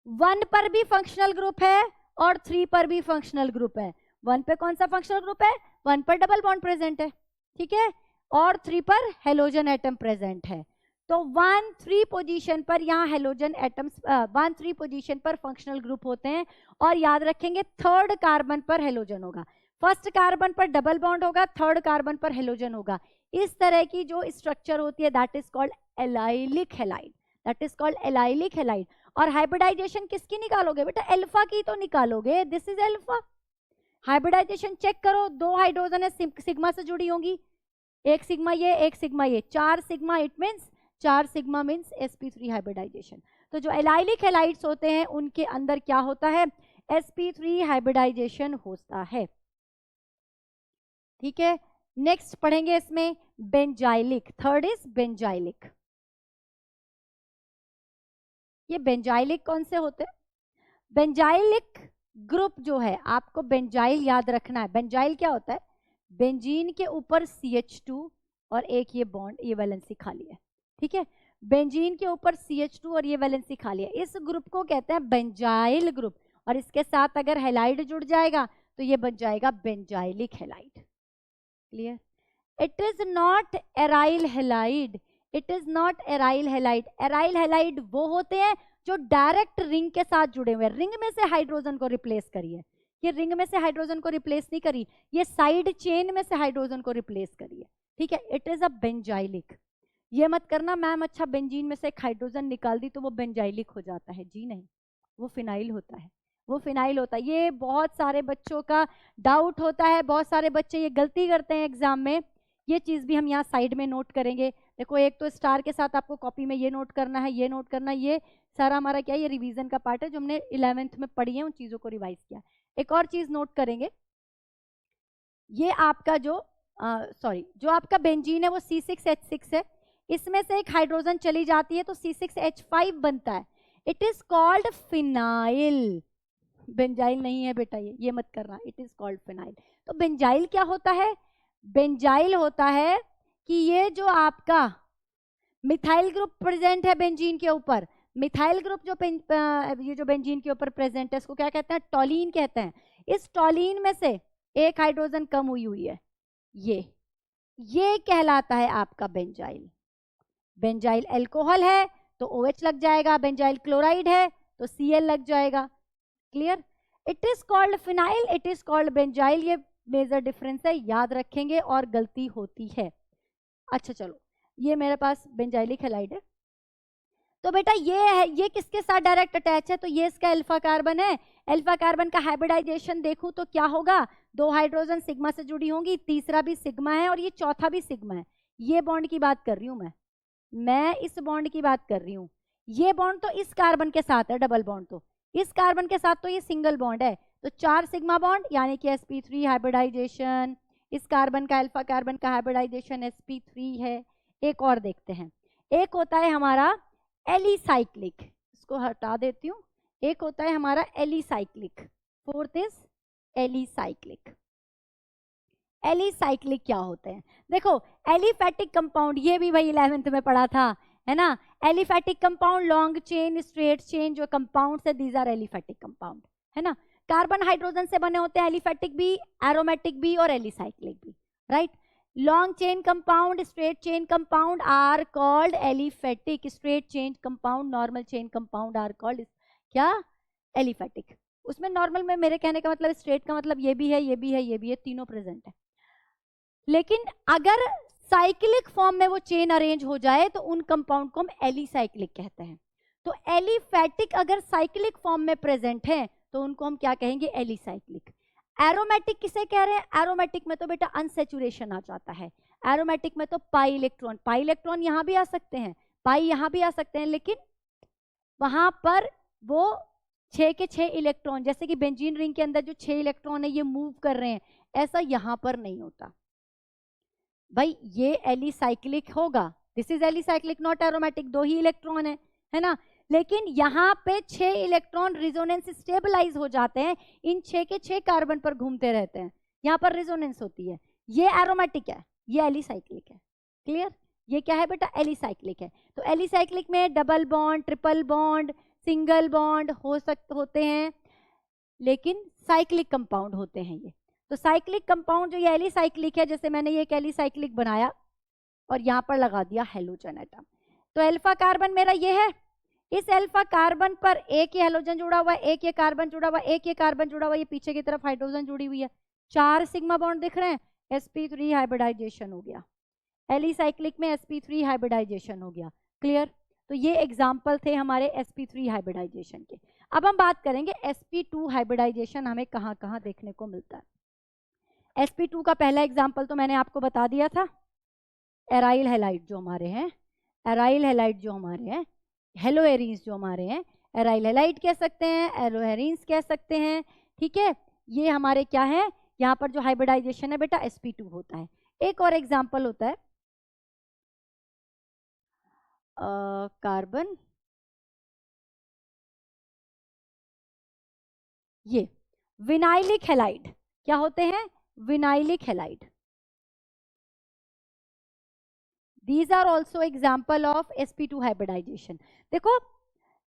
Speaker 1: 1 पर भी फंक्शनल ग्रुप है और 3 पर भी फंक्शनल ग्रुप है। 1 पे कौन सा फंक्शनल ग्रुप है? 1 पर डबल बॉन्ड प्रेजेंट है, ठीक है, और 3 पर हेलोजन एटम प्रेजेंट है। तो 1 3 पोजीशन पर यहाँ हेलोजन एटम्स 1 3 पोजीशन पर फंक्शनल ग्रुप होते हैं, और याद रखेंगे 3rd कार्बन पर हेलोजन होगा, 1st कार्बन पर डबल बॉन्ड होगा, 3rd कार्बन पर हेलोजन होगा। इस तरह की जो स्ट्रक्चर होती है that is called allylic halide, that is called allylic halide. और हाइब्रिडाइजेशन किसकी निकालोगे बेटा? अल्फा की तो निकालोगे, this is alpha. Hybridisation check करो, 2 हाइड्रोजन है सिग्मा से जुड़ी होंगी, एक सिग्मा ये एक सिग्मा ये, 4 sigma, it means 4 sigma means sp3 hybridisation. तो जो एलाइलिक हैलाइड्स होते हैं उनके अंदर क्या होता है? sp3 हाइब्रिडाइजेशन होता है, ठीक है। नेक्स्ट पढ़ेंगे इसमें बेंजाइलिक, 3rd इज बेंजाइलिक। ये बेंजाइलिक कौन से होते हैं? बेंजाइलिक ग्रुप जो है, आपको बेंजाइल याद रखना है। बेंजाइल क्या होता है? बेंजीन के ऊपर CH2 और एक ये बॉन्ड, ये वैलेंसी खाली है, ठीक है। बेंजीन के ऊपर CH2 और ये वैलेंसी खाली है, इस ग्रुप को कहते हैं बेंजाइल ग्रुप। और इसके साथ अगर हैलाइड जुड़ जाएगा तो ये बन जाएगा benzylic halide. Clear? It is not aryl halide, it is not aryl halide. Aryl halide वो होते हैं जो डायरेक्ट रिंग के साथ जुड़े हुए हैं, रिंग में से हाइड्रोजन को रिप्लेस करिए, ये रिंग में से हाइड्रोजन को रिप्लेस नहीं करी, ये साइड चेन में से हाइड्रोजन को रिप्लेस करिए, ठीक है। It is a benzylic. ये मत करना मैम अच्छा बेंजीन में से एक हाइड्रोजन निकाल दी तो वो बेंजाइलिक हो जाता है, जी नहीं, वो फिनाइल होता है, वो फिनाइल होता है। ये बहुत सारे बच्चों का डाउट होता है, बहुत सारे बच्चे ये गलती करते हैं एग्जाम में, ये चीज़ भी हम यहाँ साइड में नोट करेंगे। देखो एक तो स्टार के साथ आपको कॉपी में ये नोट करना है, ये नोट करना है, ये सारा हमारा क्या है, ये रिवीजन का पार्ट है जो हमने 11th में पढ़ी है, उन चीज़ों को रिवाइज किया। एक और चीज़ नोट करेंगे, ये आपका जो जो आपका बेंजीन है वो C6H6 है, इसमें से एक हाइड्रोजन चली जाती है तो C6H5 बनता है, it is called phenyl. Benzyl नहीं है बेटा, ये मत करना, इट इज कॉल्ड फिनाइल। तो बेंजाइल क्या होता है? बेंजाइल होता है कि ये जो आपका मिथाइल ग्रुप प्रेजेंट है बेंजीन के ऊपर, मिथाइल ग्रुप जो ये जो बेंजीन के ऊपर प्रेजेंट है इसको क्या कहते हैं, टॉलीन कहते हैं। इस टॉलीन में से एक हाइड्रोजन कम हुई है, ये कहलाता है आपका बेंजाइल। बेंजाइल अल्कोहल है तो OH लग जाएगा, बेंजाइल क्लोराइड है तो Cl लग जाएगा। Clear? It is called phenyl, it is called benzyl. ये मेजर डिफरेंस है, याद रखेंगे और गलती होती है। अच्छा चलो, ये मेरे पास बेंजाइलिक हैलाइड है, तो बेटा ये है, ये किसके साथ डायरेक्ट अटैच है, तो ये इसका अल्फा कार्बन है। अल्फा कार्बन का हाइब्रिडाइजेशन देखूं तो क्या होगा, 2 हाइड्रोजन सिग्मा से जुड़ी होंगी, तीसरा भी सिग्मा है और ये चौथा भी सिग्मा है। ये बॉन्ड की बात कर रही हूं मैं इस बॉन्ड की बात कर रही हूं। ये बॉन्ड तो इस कार्बन के साथ है, डबल बॉन्ड तो इस कार्बन के साथ, तो ये सिंगल बॉन्ड है। तो 4 सिग्मा बॉन्ड यानी कि sp3 हाइब्रिडाइजेशन, इस कार्बन का अल्फा कार्बन का हाइब्रिडाइजेशन sp3 है। एक और देखते हैं, एक होता है हमारा एलिसाइक्लिक, इसको हटा देती हूँ। एक होता है हमारा alicyclic, fourth is alicyclic. Alicyclic क्या होते हैं, देखो एलिफैटिक कंपाउंड, ये भी भाई 11th में पढ़ा था, है ना। Aliphatic compound, long chain, straight chain जो कंपाउंड्स है, दीज आर एलिफैटिक कंपाउंड, है ना। कार्बन हाइड्रोजन से बने होते हैं, एलिफैटिक भी, एरोमेटिक भी और एलिसाइक्लिक भी, right. Long chain compound, straight chain compound are called aliphatic. Straight chain compound, normal chain compound are called क्या, एलिफैटिक। उसमें नॉर्मल में मेरे कहने का मतलब, स्ट्रेट का मतलब ये भी है, ये भी है, ये भी है, तीनों प्रेजेंट है। लेकिन अगर साइक्लिक फॉर्म में वो चेन अरेंज हो जाए तो उन कंपाउंड को हम एलिसाइक्लिक कहते हैं। तो एलिफैटिक अगर साइक्लिक फॉर्म में प्रेजेंट है तो उनको हम क्या कहेंगे, एलिसाइक्लिक। एरोमेटिक किसे कह रहे हैं, एरोमेटिक में तो बेटा अनसैचुरेशन आ जाता है। एरोमेटिक में तो पाई इलेक्ट्रॉन यहां भी आ सकते हैं, पाई यहां भी आ सकते हैं, लेकिन वहां पर वो 6 के 6 इलेक्ट्रॉन, जैसे कि बेंजीन रिंग के अंदर जो 6 इलेक्ट्रॉन है ये मूव कर रहे हैं, ऐसा यहां पर नहीं होता भाई। ये एलिसाइक्लिक होगा, this is alicyclic not aromatic, 2 he electron है ना। लेकिन यहाँ पे 6 इलेक्ट्रॉन रिजोनेंस स्टेबलाइज हो जाते हैं, इन 6 के 6 कार्बन पर घूमते रहते हैं, यहाँ पर रिजोनेंस होती है। ये एरोमेटिक है, ये एलिसाइक्लिक है। क्लियर? ये क्या है बेटा, एलिसाइक्लिक है। तो एलिसाइक्लिक में double bond, triple bond, single bond होते हैं, लेकिन साइक्लिक कंपाउंड होते हैं ये। तो साइक्लिक कंपाउंड जो ये एलिसाइक्लिक है, जैसे मैंने ये एक एलिसाइक्लिक बनाया और यहाँ पर लगा दिया हेलोजन एटम, तो अल्फा कार्बन मेरा ये है, इस अल्फा कार्बन पर एक ये हेलोजन जुड़ा हुआ है, एक ये कार्बन जुड़ा हुआ है, एक ये कार्बन जुड़ा हुआ है, ये पीछे की तरफ हाइड्रोजन जुड़ी हुई है, 4 सिग्मा बॉन्ड दिख रहे हैं, sp3 हाइब्रिडाइजेशन हो गया। एलिसाइक्लिक में sp3 हाइब्रिडाइजेशन हो गया। क्लियर? तो ये एग्जाम्पल थे हमारे sp3 हाइब्रिडाइजेशन के। अब हम बात करेंगे sp2 हाइब्रिडाइजेशन हमें कहाँ कहाँ देखने को मिलता है। sp2 का पहला एग्जाम्पल तो मैंने आपको बता दिया था, एराइल हैलाइड जो हमारे हैं, एराइल हैलाइड जो हमारे हैं, हेलोएरीन्स जो हमारे हैं, एराइल हैलाइड कह सकते हैं, एलोएरीन्स कह सकते हैं, ठीक है। ये हमारे क्या है, यहाँ पर जो हाइब्रिडाइजेशन है बेटा sp2 होता है। एक और एग्जाम्पल होता है कार्बन, ये विनाइलिक हैलाइड, क्या होते हैं, vinylic halide. These are also example of sp2 hybridization। देखो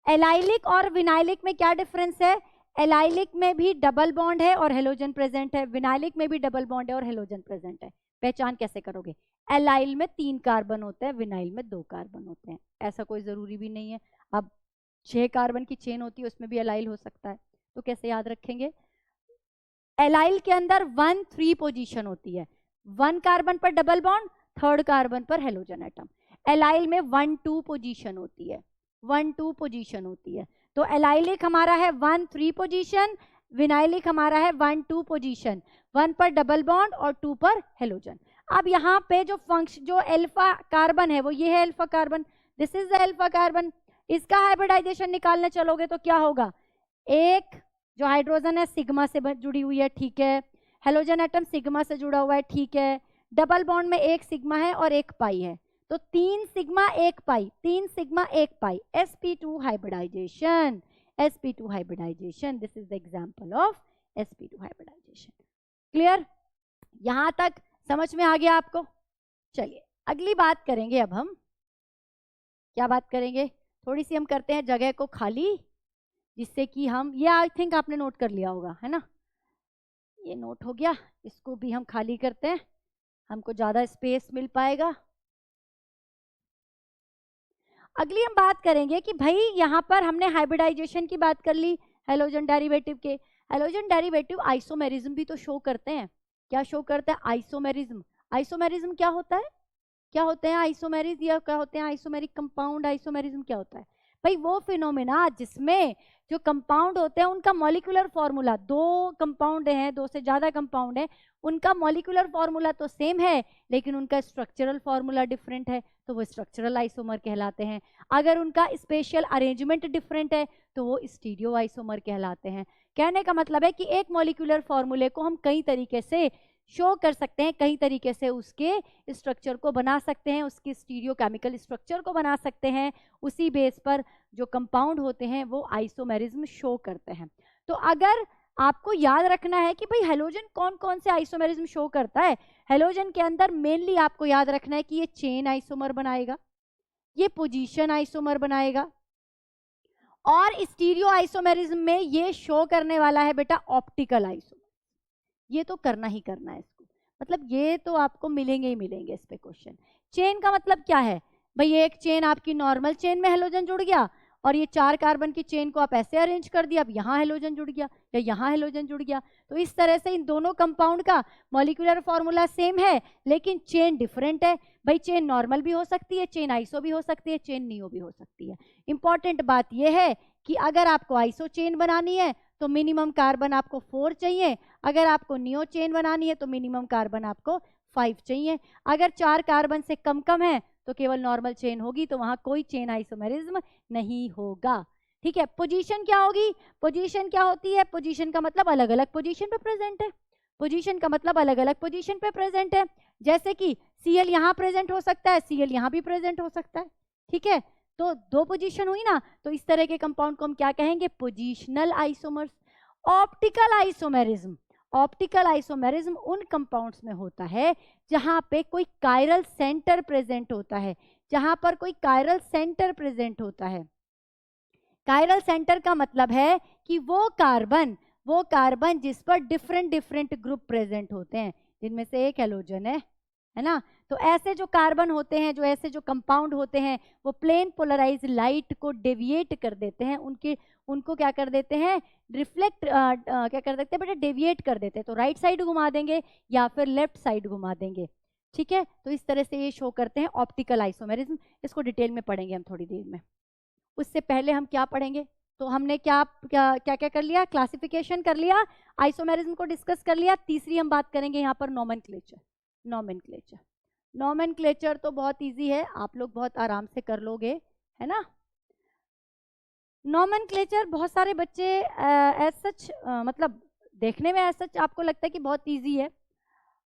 Speaker 1: एलाइलिक और विनाइलिक में क्या डिफरेंस है, एलाइलिक में भी डबल बॉन्ड है और हेलोजन प्रेजेंट है, विनाइलिक में भी डबल बॉन्ड है और हेलोजन प्रेजेंट है। पहचान कैसे करोगे, एलाइल में 3 कार्बन होते हैं, विनाइल में 2 कार्बन होते हैं, ऐसा कोई जरूरी भी नहीं है। अब 6 कार्बन की चेन होती है, उसमें भी एलाइल हो सकता है, तो कैसे याद रखेंगे। एलाइल के अंदर 1-3 पोजीशन होती है, 1 कार्बन पर डबल बॉन्ड, 3rd कार्बन पर हेलोजन एटम। एलाइल में 1-2 पोजीशन होती है, 1-2 पोजीशन होती है। तो एलाइलिक हमारा है 1-3 पोजीशन, विनाइलिक हमारा है 1-2 पोजीशन, 1 पर डबल बॉन्ड और 2 पर हेलोजन। अब यहाँ पे जो फंक्शन, जो अल्फा कार्बन है वो ये है alpha carbon, this is the alpha carbon. इसका हाइब्रिडाइजेशन निकालने चलोगे तो क्या होगा, एक जो हाइड्रोजन है सिग्मा से जुड़ी हुई है, ठीक है, हेलोजन एटम सिग्मा से जुड़ा हुआ है, ठीक है, डबल बॉन्ड में एक सिग्मा है और एक पाई है, तो 3 sigma 1 pi, 3 sigma 1 pi, sp2 hybridisation, sp2 hybridisation, this is the example of sp2 hybridisation. Clear? यहां तक समझ में आ गया आपको? चलिए अगली बात करेंगे, अब हम क्या बात करेंगे, थोड़ी सी हम करते हैं जगह को खाली, जिससे कि हम, ये आई थिंक आपने नोट कर लिया होगा, है ना, ये नोट हो गया, इसको भी हम खाली करते हैं, हमको ज्यादा स्पेस मिल पाएगा। अगली हम बात करेंगे कि भाई यहाँ पर हमने हाइब्रिडाइजेशन की बात कर ली हेलोजन डेरिवेटिव के। हेलोजन डेरिवेटिव आइसोमेरिज्म भी तो शो करते हैं। क्या शो करता है? आइसोमेरिज्म। आइसोमेरिज्म क्या होता है? क्या होते हैं आइसोमेरिज, या क्या होते हैं आइसोमेरिक कंपाउंड? आइसोमेरिज्म क्या होता है भाई? वो फिनोमेना जिसमें जो कंपाउंड होते हैं उनका मॉलिक्यूलर फॉर्मूला, दो कंपाउंड हैं, दो से ज्यादा कंपाउंड है, उनका मॉलिक्यूलर फॉर्मूला तो सेम है लेकिन उनका स्ट्रक्चरल फॉर्मूला डिफरेंट है, तो वो स्ट्रक्चरल आइसोमर कहलाते हैं। अगर उनका स्पेशल अरेंजमेंट डिफरेंट है तो वो स्टीरियो आइसोमर कहलाते हैं। कहने का मतलब है कि एक मॉलिक्यूलर फॉर्मूले को हम कई तरीके से शो कर सकते हैं, कई तरीके से उसके स्ट्रक्चर को बना सकते हैं, उसके स्टीरियो केमिकल स्ट्रक्चर को बना सकते हैं। उसी बेस पर जो कंपाउंड होते हैं वो आइसोमेरिज्म शो करते हैं। तो अगर आपको याद रखना है कि भाई हेलोजन कौन कौन से आइसोमेरिज्म शो करता है, हेलोजन के अंदर मेनली आपको याद रखना है कि ये चेन आइसोमर बनाएगा, ये पोजीशन आइसोमर बनाएगा, और स्टीरियो आइसोमेरिज्म में ये शो करने वाला है बेटा ऑप्टिकल आइसोमर। ये तो करना ही करना है इसको, मतलब ये तो आपको मिलेंगे ही मिलेंगे इस पे क्वेश्चन। चेन का मतलब क्या है भाई? ये एक चेन आपकी नॉर्मल चेन में हेलोजन जुड़ गया, और ये 4 कार्बन की चेन को आप ऐसे अरेंज कर दिया, अब यहाँ हेलोजन जुड़ गया या यहाँ हेलोजन जुड़ गया। तो इस तरह से इन दोनों कंपाउंड का मॉलिक्यूलर फॉर्मूला सेम है लेकिन चेन डिफरेंट है। भाई चेन नॉर्मल भी हो सकती है, चेन आइसो भी हो सकती है, चेन नियो भी हो सकती है। इंपॉर्टेंट बात यह है कि अगर आपको आइसो चेन बनानी है तो मिनिमम कार्बन आपको 4 चाहिए, अगर आपको नियो चेन बनानी है तो मिनिमम कार्बन आपको 5 चाहिए। अगर 4 कार्बन से कम कम है तो केवल नॉर्मल चेन होगी, तो वहां कोई चेन आइसोमेरिज्म नहीं होगा। ठीक है। पोजीशन क्या होगी? पोजीशन क्या होती है? पोजीशन का मतलब अलग अलग पोजीशन पे प्रेजेंट है। पोजीशन का मतलब अलग अलग पोजीशन पे प्रेजेंट है। जैसे कि Cl यहाँ प्रेजेंट हो सकता है, Cl यहाँ भी प्रेजेंट हो सकता है। ठीक है, तो 2 पोजीशन हुई ना, तो इस तरह के कंपाउंड को हम क्या कहेंगे? Positional isomers. Optical isomerism, optical isomerism उन कंपाउंड्स में होता है जहां पे कोई कायरल सेंटर प्रेजेंट होता है, जहां पर कोई कायरल सेंटर प्रेजेंट होता है। कायरल सेंटर का मतलब है कि वो कार्बन जिस पर डिफरेंट डिफरेंट ग्रुप प्रेजेंट होते हैं, जिनमें से एक हेलोजन है ना। तो ऐसे जो कार्बन होते हैं, जो ऐसे जो कंपाउंड होते हैं, वो प्लेन पोलराइज लाइट को डेविएट कर देते हैं, उनको क्या कर देते हैं? रिफ्लेक्ट क्या कर देते हैं बेटा? डेविएट कर देते हैं। तो राइट साइड घुमा देंगे या फिर लेफ्ट साइड घुमा देंगे। ठीक है, तो इस तरह से ये शो करते हैं ऑप्टिकल आइसोमेरिज्म। इसको डिटेल में पढ़ेंगे हम थोड़ी देर में। उससे पहले हम क्या पढ़ेंगे? तो हमने क्या क्या क्या, क्या कर लिया? क्लासिफिकेशन कर लिया, आइसोमेरिज्म को डिस्कस कर लिया। तीसरी हम बात करेंगे यहाँ पर नोमेनक्लेचर। नोमेनक्लेचर तो बहुत इजी है, आप लोग बहुत आराम से कर लोगे, है ना। नोमेनक्लेचर बहुत सारे बच्चे एज सच मतलब देखने में एज सच आपको लगता है कि बहुत इजी है,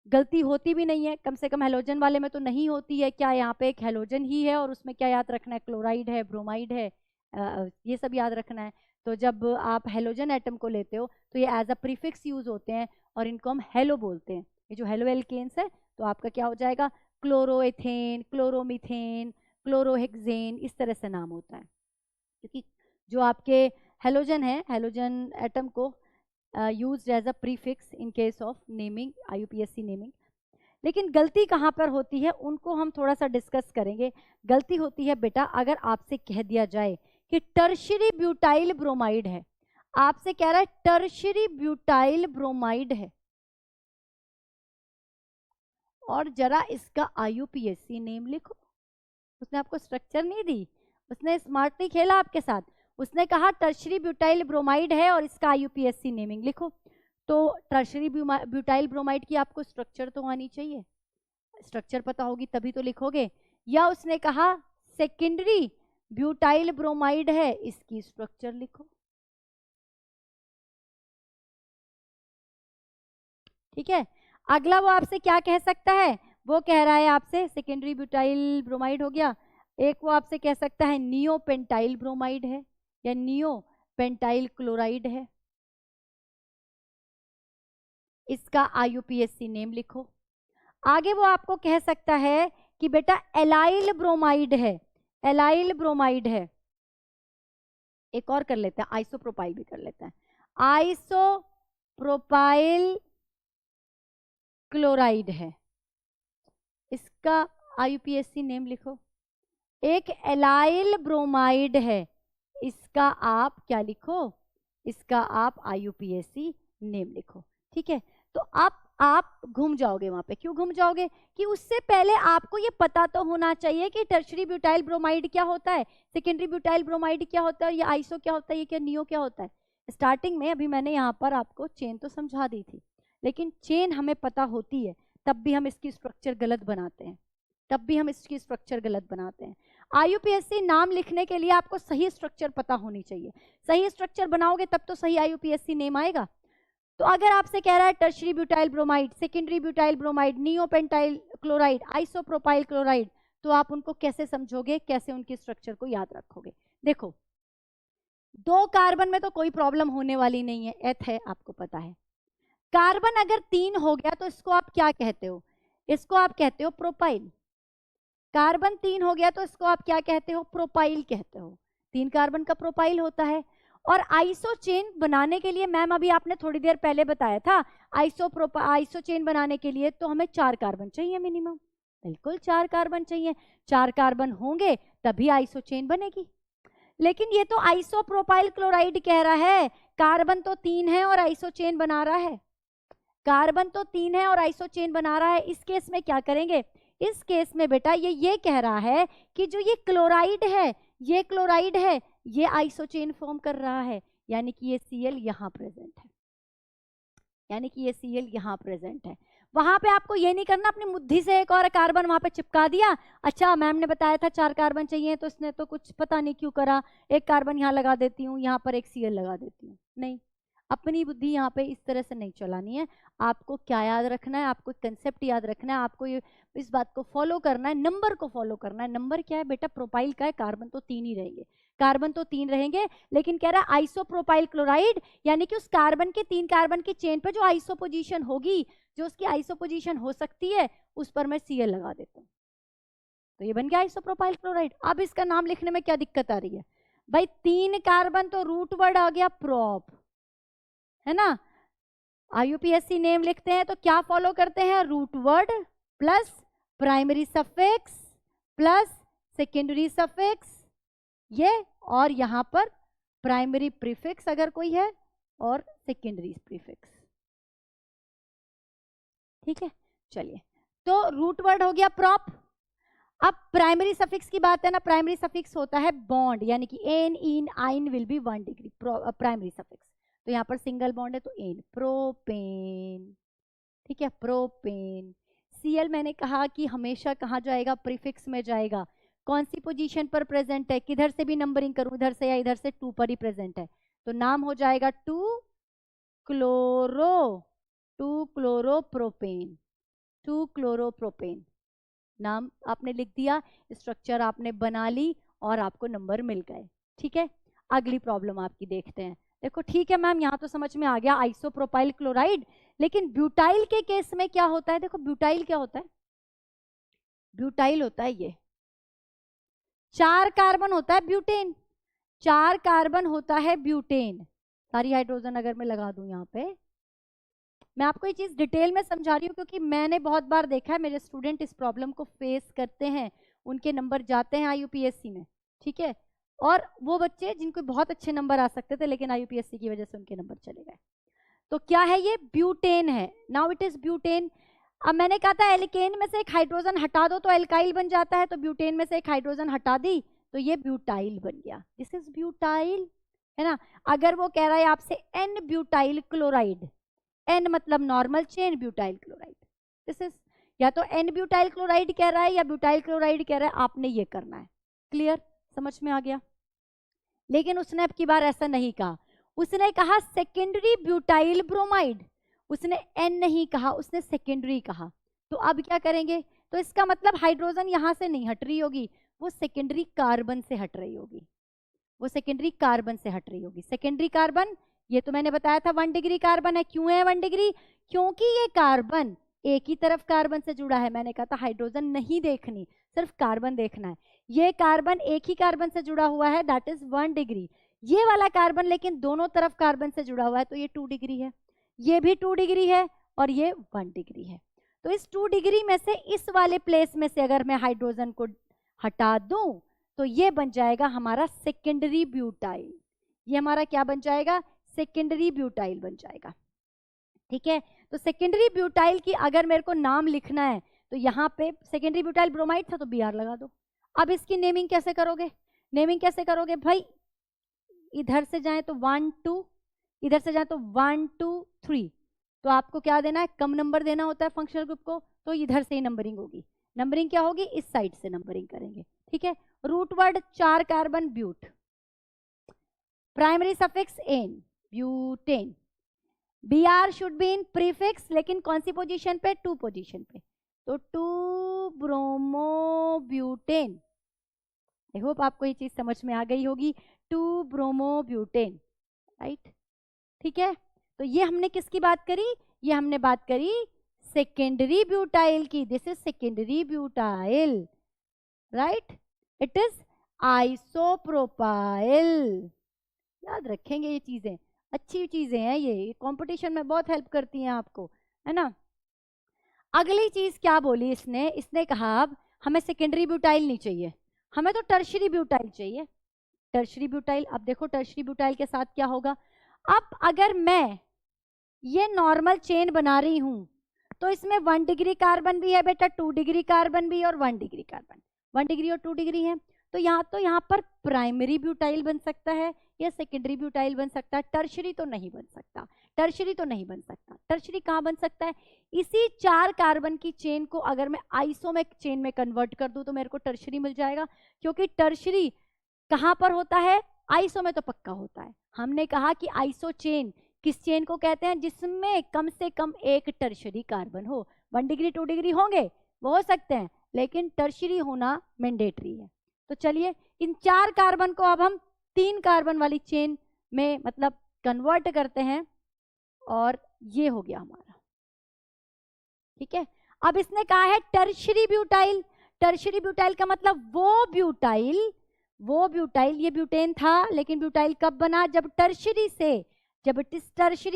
Speaker 1: गलती होती भी नहीं है, कम से कम हेलोजन वाले में तो नहीं होती है। क्या यहाँ पे एक हेलोजन ही है और उसमें क्या याद रखना है? क्लोराइड है, ब्रोमाइड है, ये सब याद रखना है। तो जब आप हेलोजन एटम को लेते हो तो ये एज अ प्रीफिक्स यूज होते हैं और इनको हम हेलो बोलते हैं। ये जो हेलो एल्केन्स है तो आपका क्या हो जाएगा? क्लोरोएथेन, क्लोरोमीथेन, क्लोरोहेक्सेन, इस तरह से नाम होता है। क्योंकि जो आपके हेलोजन है, हेलोजन एटम को used as a prefix in case of naming, IUPAC naming. लेकिन गलती कहाँ पर होती है उनको हम थोड़ा सा डिस्कस करेंगे। गलती होती है बेटा अगर आपसे कह दिया जाए कि टर्शियरी ब्यूटाइल ब्रोमाइड है, आपसे कह रहा है टर्शियरी ब्यूटाइल ब्रोमाइड है और जरा इसका IUPAC नेम लिखो। उसने आपको स्ट्रक्चर नहीं दी, उसने स्मार्टली खेला आपके साथ, उसने कहा टर्शियरी ब्यूटाइल ब्रोमाइड है और इसका IUPAC नेमिंग लिखो। तो टर्शियरी ब्यूटाइल ब्रोमाइड की आपको स्ट्रक्चर तो आनी चाहिए, स्ट्रक्चर पता होगी तभी तो लिखोगे। या उसने कहा सेकेंडरी ब्यूटाइल ब्रोमाइड है, इसकी स्ट्रक्चर लिखो। ठीक है, अगला वो आपसे क्या कह सकता है? वो कह रहा है आपसे सेकेंडरी ब्यूटाइल ब्रोमाइड हो गया, एक वो आपसे कह सकता है नियो पेंटाइल ब्रोमाइड है या नियो पेंटाइल क्लोराइड है, इसका IUPAC नेम लिखो। आगे वो आपको कह सकता है कि बेटा एलाइल ब्रोमाइड है, एलाइल ब्रोमाइड है, एक और कर लेते हैं, आइसोप्रोपाइल भी कर लेते हैं। आइसोप्रोपाइल क्लोराइड है, इसका IUPAC नेम लिखो। एक एलाइल ब्रोमाइड है, इसका आप क्या लिखो, इसका आप IUPAC नेम लिखो। ठीक है, तो आप घूम जाओगे वहां पे। क्यों घूम जाओगे? कि उससे पहले आपको ये पता तो होना चाहिए कि टर्शरी ब्यूटाइल ब्रोमाइड क्या होता है, सेकेंडरी ब्यूटाइल ब्रोमाइड क्या होता है, ये आइसो क्या होता है, ये क्या नियो क्या होता है। स्टार्टिंग में अभी मैंने यहाँ पर आपको चेन तो समझा दी थी, लेकिन चेन हमें पता होती है तब भी हम इसकी स्ट्रक्चर गलत बनाते हैं, तब भी हम इसकी स्ट्रक्चर गलत बनाते हैं। IUPAC नाम लिखने के लिए आपको सही स्ट्रक्चर पता होनी चाहिए। सही स्ट्रक्चर बनाओगे तब तो सही IUPAC नेम आएगा। तो अगर आपसे कह रहा है tertiary butyl bromide, secondary butyl bromide, neopentyl chloride, isopropyl chloride, तो आप उनको कैसे समझोगे, कैसे उनकी स्ट्रक्चर को याद रखोगे? देखो, 2 कार्बन में तो कोई प्रॉब्लम होने वाली नहीं है, एथ है आपको पता है। कार्बन अगर 3 हो गया तो इसको आप क्या कहते हो? इसको आप कहते हो प्रोपाइल। कार्बन 3 हो गया तो इसको आप क्या कहते हो? प्रोपाइल कहते हो। 3 कार्बन का प्रोपाइल होता है। और आइसो चेन बनाने के लिए, मैम अभी आपने थोड़ी देर पहले बताया था, आइसो चेन बनाने के लिए तो हमें 4 कार्बन चाहिए मिनिमम। बिल्कुल 4 कार्बन चाहिए, 4 कार्बन होंगे तभी आइसो चेन बनेगी। लेकिन ये तो आइसोप्रोपाइल क्लोराइड कह रहा है, कार्बन तो 3 है और आइसो चेन बना रहा है। कार्बन तो 3 है और आइसो चेन बना रहा है। इस केस में क्या करेंगे? इस केस में बेटा ये कह रहा है कि जो ये क्लोराइड है, ये क्लोराइड है, ये आइसो चेन फॉर्म कर रहा है, यानी कि ये Cl यहां प्रेजेंट है, यानी कि ये Cl यहां प्रेजेंट है। वहां पे आपको ये नहीं करना अपनी बुद्धि से एक और कार्बन वहां पे चिपका दिया, अच्छा मैम ने बताया था 4 कार्बन चाहिए तो इसने तो कुछ पता नहीं क्यों करा, एक कार्बन यहाँ लगा देती हूँ, यहाँ पर एक Cl लगा देती हूँ। नहीं, अपनी बुद्धि यहाँ पे इस तरह से नहीं चलानी है। आपको क्या याद रखना है? आपको कंसेप्ट याद रखना है, आपको ये इस बात को फॉलो करना है, नंबर को फॉलो करना है। नंबर क्या है बेटा? प्रोपाइल का है, कार्बन तो 3 ही रहेंगे, कार्बन तो 3 रहेंगे। लेकिन कह रहा है आइसोप्रोपाइल क्लोराइड, यानी कि उस कार्बन के 3 कार्बन की चेन पे जो आइसो पोजीशन होगी, जो उसकी आइसो पोजीशन हो सकती है, उस पर मैं Cl लगा देता हूँ, तो ये बन गया आइसोप्रोपाइल क्लोराइड। अब इसका नाम लिखने में क्या दिक्कत आ रही है भाई? 3 कार्बन तो रूट वर्ड आ गया प्रोप, है ना। IUPAC नेम लिखते हैं तो क्या फॉलो करते हैं? Root word plus primary suffix plus secondary suffix, ये, और यहां पर प्राइमरी प्रीफिक्स अगर कोई है और सेकेंडरी प्रीफिक्स। ठीक है, चलिए, तो रूट वर्ड हो गया प्रॉप। अब प्राइमरी सफिक्स की बात है ना, प्राइमरी सफिक्स होता है बॉन्ड, यानी कि एन इन आइन will be 1 degree primary suffix. तो यहाँ पर सिंगल बॉन्ड है तो एन, प्रोपेन। ठीक है, प्रोपेन। Cl मैंने कहा कि हमेशा कहाँ जाएगा? प्रीफिक्स में जाएगा। कौन सी पोजीशन पर प्रेजेंट है? किधर से भी नंबरिंग करूं, इधर से या इधर से, 2 पर ही प्रेजेंट है, तो नाम हो जाएगा 2 क्लोरोप्रोपेन। 2 क्लोरोप्रोपेन नाम आपने लिख दिया, स्ट्रक्चर आपने बना ली और आपको नंबर मिल गए। ठीक है, अगली प्रॉब्लम आपकी देखते हैं। देखो, ठीक है मैम, यहाँ तो समझ में आ गया आइसोप्रोपाइल क्लोराइड, लेकिन ब्यूटाइल के केस में क्या होता है? देखो, ब्यूटाइल क्या होता है? ब्यूटाइल होता है ये 4 कार्बन होता है ब्यूटेन, 4 कार्बन होता है ब्यूटेन। सारी हाइड्रोजन अगर मैं लगा दूं यहाँ पे, मैं आपको ये चीज डिटेल में समझा रही हूँ क्योंकि मैंने बहुत बार देखा है मेरे स्टूडेंट इस प्रॉब्लम को फेस करते हैं, उनके नंबर जाते हैं IUPAC में। ठीक है, और वो बच्चे जिनको बहुत अच्छे नंबर आ सकते थे लेकिन IUPAC की वजह से उनके नंबर चले गए। तो क्या है ये? ब्यूटेन है। Now it is butane. अब मैंने कहा था एल्केन में से एक हाइड्रोजन हटा दो तो एल्काइल बन जाता है, तो ब्यूटेन में से एक हाइड्रोजन हटा दी तो ये ब्यूटाइल बन गया। दिस इज ब्यूटाइल, है ना। अगर वो कह रहा है आपसे N ब्यूटाइल क्लोराइड, N मतलब normal chain, butyl chloride, this is, या तो N ब्यूटाइल क्लोराइड कह रहा है या ब्यूटाइल क्लोराइड कह रहा है, आपने ये करना है। क्लियर, समझ में आ गया। लेकिन उसने अब की बार ऐसा नहीं कहा, उसने कहा सेकेंडरी ब्यूटाइल ब्रोमाइड, उसने N नहीं कहा, उसने सेकेंडरी कहा। तो अब क्या करेंगे? तो इसका मतलब हाइड्रोजन यहां से नहीं हट रही होगी, वो सेकेंडरी कार्बन से हट रही होगी, वो सेकेंडरी कार्बन से हट रही होगी। सेकेंडरी कार्बन, ये तो मैंने बताया था 1 डिग्री कार्बन है। क्यों है 1 डिग्री? क्योंकि ये कार्बन एक ही तरफ कार्बन से जुड़ा है। मैंने कहा था हाइड्रोजन नहीं देखनी, सिर्फ कार्बन देखना है। ये कार्बन एक ही कार्बन से जुड़ा हुआ है, दैट इज 1 डिग्री। ये वाला कार्बन लेकिन दोनों तरफ कार्बन से जुड़ा हुआ है, तो ये 2 डिग्री है, ये भी 2 डिग्री है और ये 1 डिग्री है। तो इस 2 डिग्री में से इस वाले प्लेस में से अगर मैं हाइड्रोजन को हटा दूं तो ये बन जाएगा हमारा सेकेंडरी ब्यूटाइल। ये हमारा क्या बन जाएगा? सेकेंडरी ब्यूटाइल बन जाएगा। ठीक है, तो सेकेंडरी ब्यूटाइल की अगर मेरे को नाम लिखना है तो यहाँ पे सेकेंडरी ब्यूटाइल ब्रोमाइड था तो Br लगा दो। अब इसकी नेमिंग कैसे करोगे? नेमिंग कैसे करोगे भाई? इधर से जाए तो 1 2, इधर से जाए तो 1 2 3, तो आपको क्या देना है? कम नंबर देना होता है फंक्शनल ग्रुप को, तो इधर से ही नंबरिंग होगी। नंबरिंग क्या होगी? इस साइड से नंबरिंग करेंगे। ठीक है, root word 4 carbon but, primary suffix ane, butane. Br should be in prefix, लेकिन कौन सी पोजीशन पे? 2 पोजीशन पे, तो 2 ब्रोमोब्यूटेन। आई होप आपको ये चीज समझ में आ गई होगी, 2 ब्रोमोब्यूटेन, राइट। ठीक है, तो ये हमने किसकी बात करी? ये हमने बात करी सेकेंडरी ब्यूटाइल की। This is secondary butyl, right, it is isopropyl. याद रखेंगे ये चीजें, अच्छी चीजें हैं, ये कंपटीशन में बहुत हेल्प करती हैं आपको, है ना। अगली चीज क्या बोली इसने? इसने कहा अब हमें सेकेंडरी ब्यूटाइल नहीं चाहिए, हमें तो टर्शरी ब्यूटाइल चाहिए। टर्शरी ब्यूटाइल, अब देखो टर्शरी ब्यूटाइल के साथ क्या होगा। अब अगर मैं ये नॉर्मल चेन बना रही हूं तो इसमें 1 डिग्री कार्बन भी है बेटा, 2 डिग्री कार्बन भी और 1 डिग्री कार्बन, 1 डिग्री और 2 डिग्री है, तो यहाँ पर प्राइमरी ब्यूटाइल बन सकता है या सेकेंडरी ब्यूटाइल बन सकता है, टर्शरी तो नहीं बन सकता। टर्शरी तो नहीं बन सकता। टर्शरी कहाँ बन सकता है? इसी 4 कार्बन की चेन को अगर मैं आइसो में चेन में कन्वर्ट कर दूं तो मेरे को टर्शरी मिल जाएगा, क्योंकि टर्शरी कहाँ पर होता है? आइसो में तो पक्का होता है। हमने कहा कि आइसो चेन किस चेन को कहते हैं? जिसमें कम से कम एक टर्शरी कार्बन हो। 1 डिग्री 2 डिग्री होंगे, वो हो सकते हैं, लेकिन टर्शरी होना मैंडेटरी है। तो चलिए इन 4 कार्बन को अब हम 3 कार्बन वाली चेन में मतलब कन्वर्ट करते हैं और ये हो गया हमारा। ठीक है, अब इसने कहा है टर्शरी ब्यूटाइल। टर्शरी ब्यूटाइल का मतलब वो ब्यूटाइल, ये ब्यूटेन था, लेकिन ब्यूटाइल कब बना? जब टर्शरी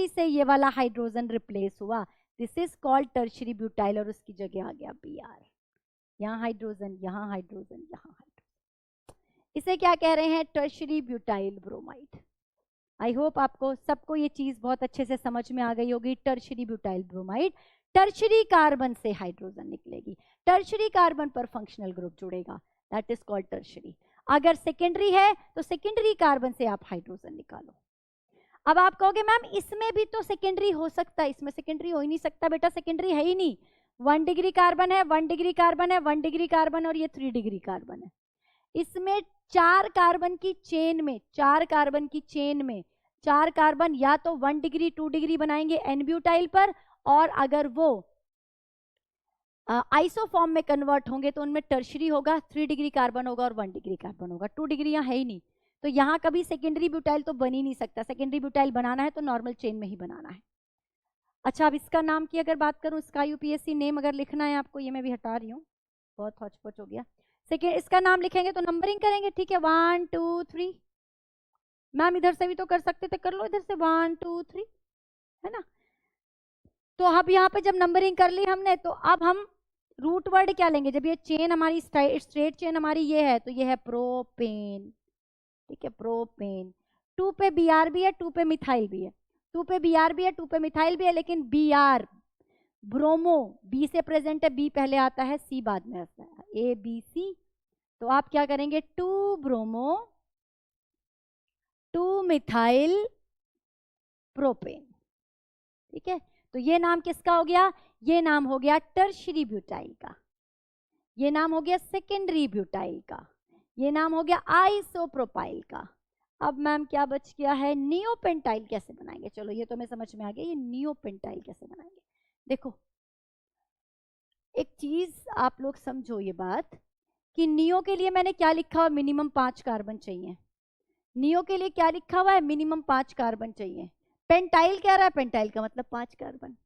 Speaker 1: से ये वाला हाइड्रोजन रिप्लेस हुआ। This is called tertiary butyl और उसकी जगह आ गया Br। यहाँ हाइड्रोजन, यहाँ हाइड्रोजन, यहाँ हाइड्रोजन, इसे क्या कह रहे हैं? Tertiary butyl bromide. I hope आपको सबको ये चीज बहुत अच्छे से समझ में आ गई होगी। Tertiary butyl bromide, tertiary carbon से हाइड्रोजन निकलेगी, टर्शरी कार्बन पर फंक्शनल ग्रुप जुड़ेगा, दैट इज कॉल्ड टर्शरी। अगर सेकेंडरी है तो सेकेंडरी कार्बन से आप हाइड्रोजन निकालो। अब आप कहोगे मैम इसमें भी तो सेकेंडरी हो सकता है, इसमें सेकेंडरी हो ही नहीं सकता बेटा, सेकेंडरी है ही नहीं। 1 डिग्री कार्बन है, 1 डिग्री कार्बन है, 1 डिग्री कार्बन और ये 3 डिग्री कार्बन है। इसमें 4 कार्बन की चेन में 4 कार्बन या तो 1 डिग्री 2 डिग्री बनाएंगे एन ब्यूटाइल पर, और अगर वो आइसोफॉर्म में कन्वर्ट होंगे तो उनमें टर्शरी होगा, 3 डिग्री कार्बन होगा और 1 डिग्री कार्बन होगा। 2 डिग्री यहाँ है ही नहीं, तो यहाँ कभी सेकेंडरी ब्यूटाइल तो बन ही नहीं सकता। सेकेंडरी ब्यूटाइल बनाना है तो नॉर्मल चेन में ही बनाना है। अच्छा, अब इसका नाम की अगर बात करूं, इसका यूपीएससी नेम अगर लिखना है आपको, ये मैं भी हटा रही हूँ, बहुत हौच-पौच हो गया। सेकेंड इसका नाम लिखेंगे तो नंबरिंग करेंगे, ठीक है, 1 2 3। मैम इधर से भी तो कर सकते थे, कर लो इधर से 1 2 3, है ना। तो अब यहाँ पे जब नंबरिंग कर ली हमने, तो अब हम रूट वर्ड क्या लेंगे? जब ये चेन हमारी स्ट्रेट चेन हमारी ये है, तो ये है प्रोपेन, ठीक है, प्रोपेन। 2 पे Br भी है, 2 पे मिथाइल भी है, 2 पे Br भी है, 2 पे मिथाइल भी है, लेकिन Br ब्रोमो, B से प्रेजेंट है, B पहले आता है, C बाद में आता है, ABC। तो आप क्या करेंगे? 2 ब्रोमो 2 मिथाइल प्रोपेन, ठीक है। तो ये नाम किसका हो गया? ये नाम हो गया टर्शरी ब्यूटाइल का, ये नाम हो गया सेकेंडरी ब्यूटाइल का, ये नाम हो गया आइसोप्रोपाइल का। अब मैम क्या बच गया है? नियोपेंटाइल कैसे बनाएंगे? चलो ये तो हमें समझ में आ गया, ये नियोपेंटाइल कैसे बनाएंगे। देखो एक चीज आप लोग समझो ये बात कि नियो के लिए मैंने क्या लिखा हुआ? मिनिमम 5 कार्बन चाहिए। नियो के लिए क्या लिखा हुआ है? मिनिमम 5 कार्बन चाहिए। पेंटाइल कह रहा है, पेंटाइल का मतलब 5 कार्बन।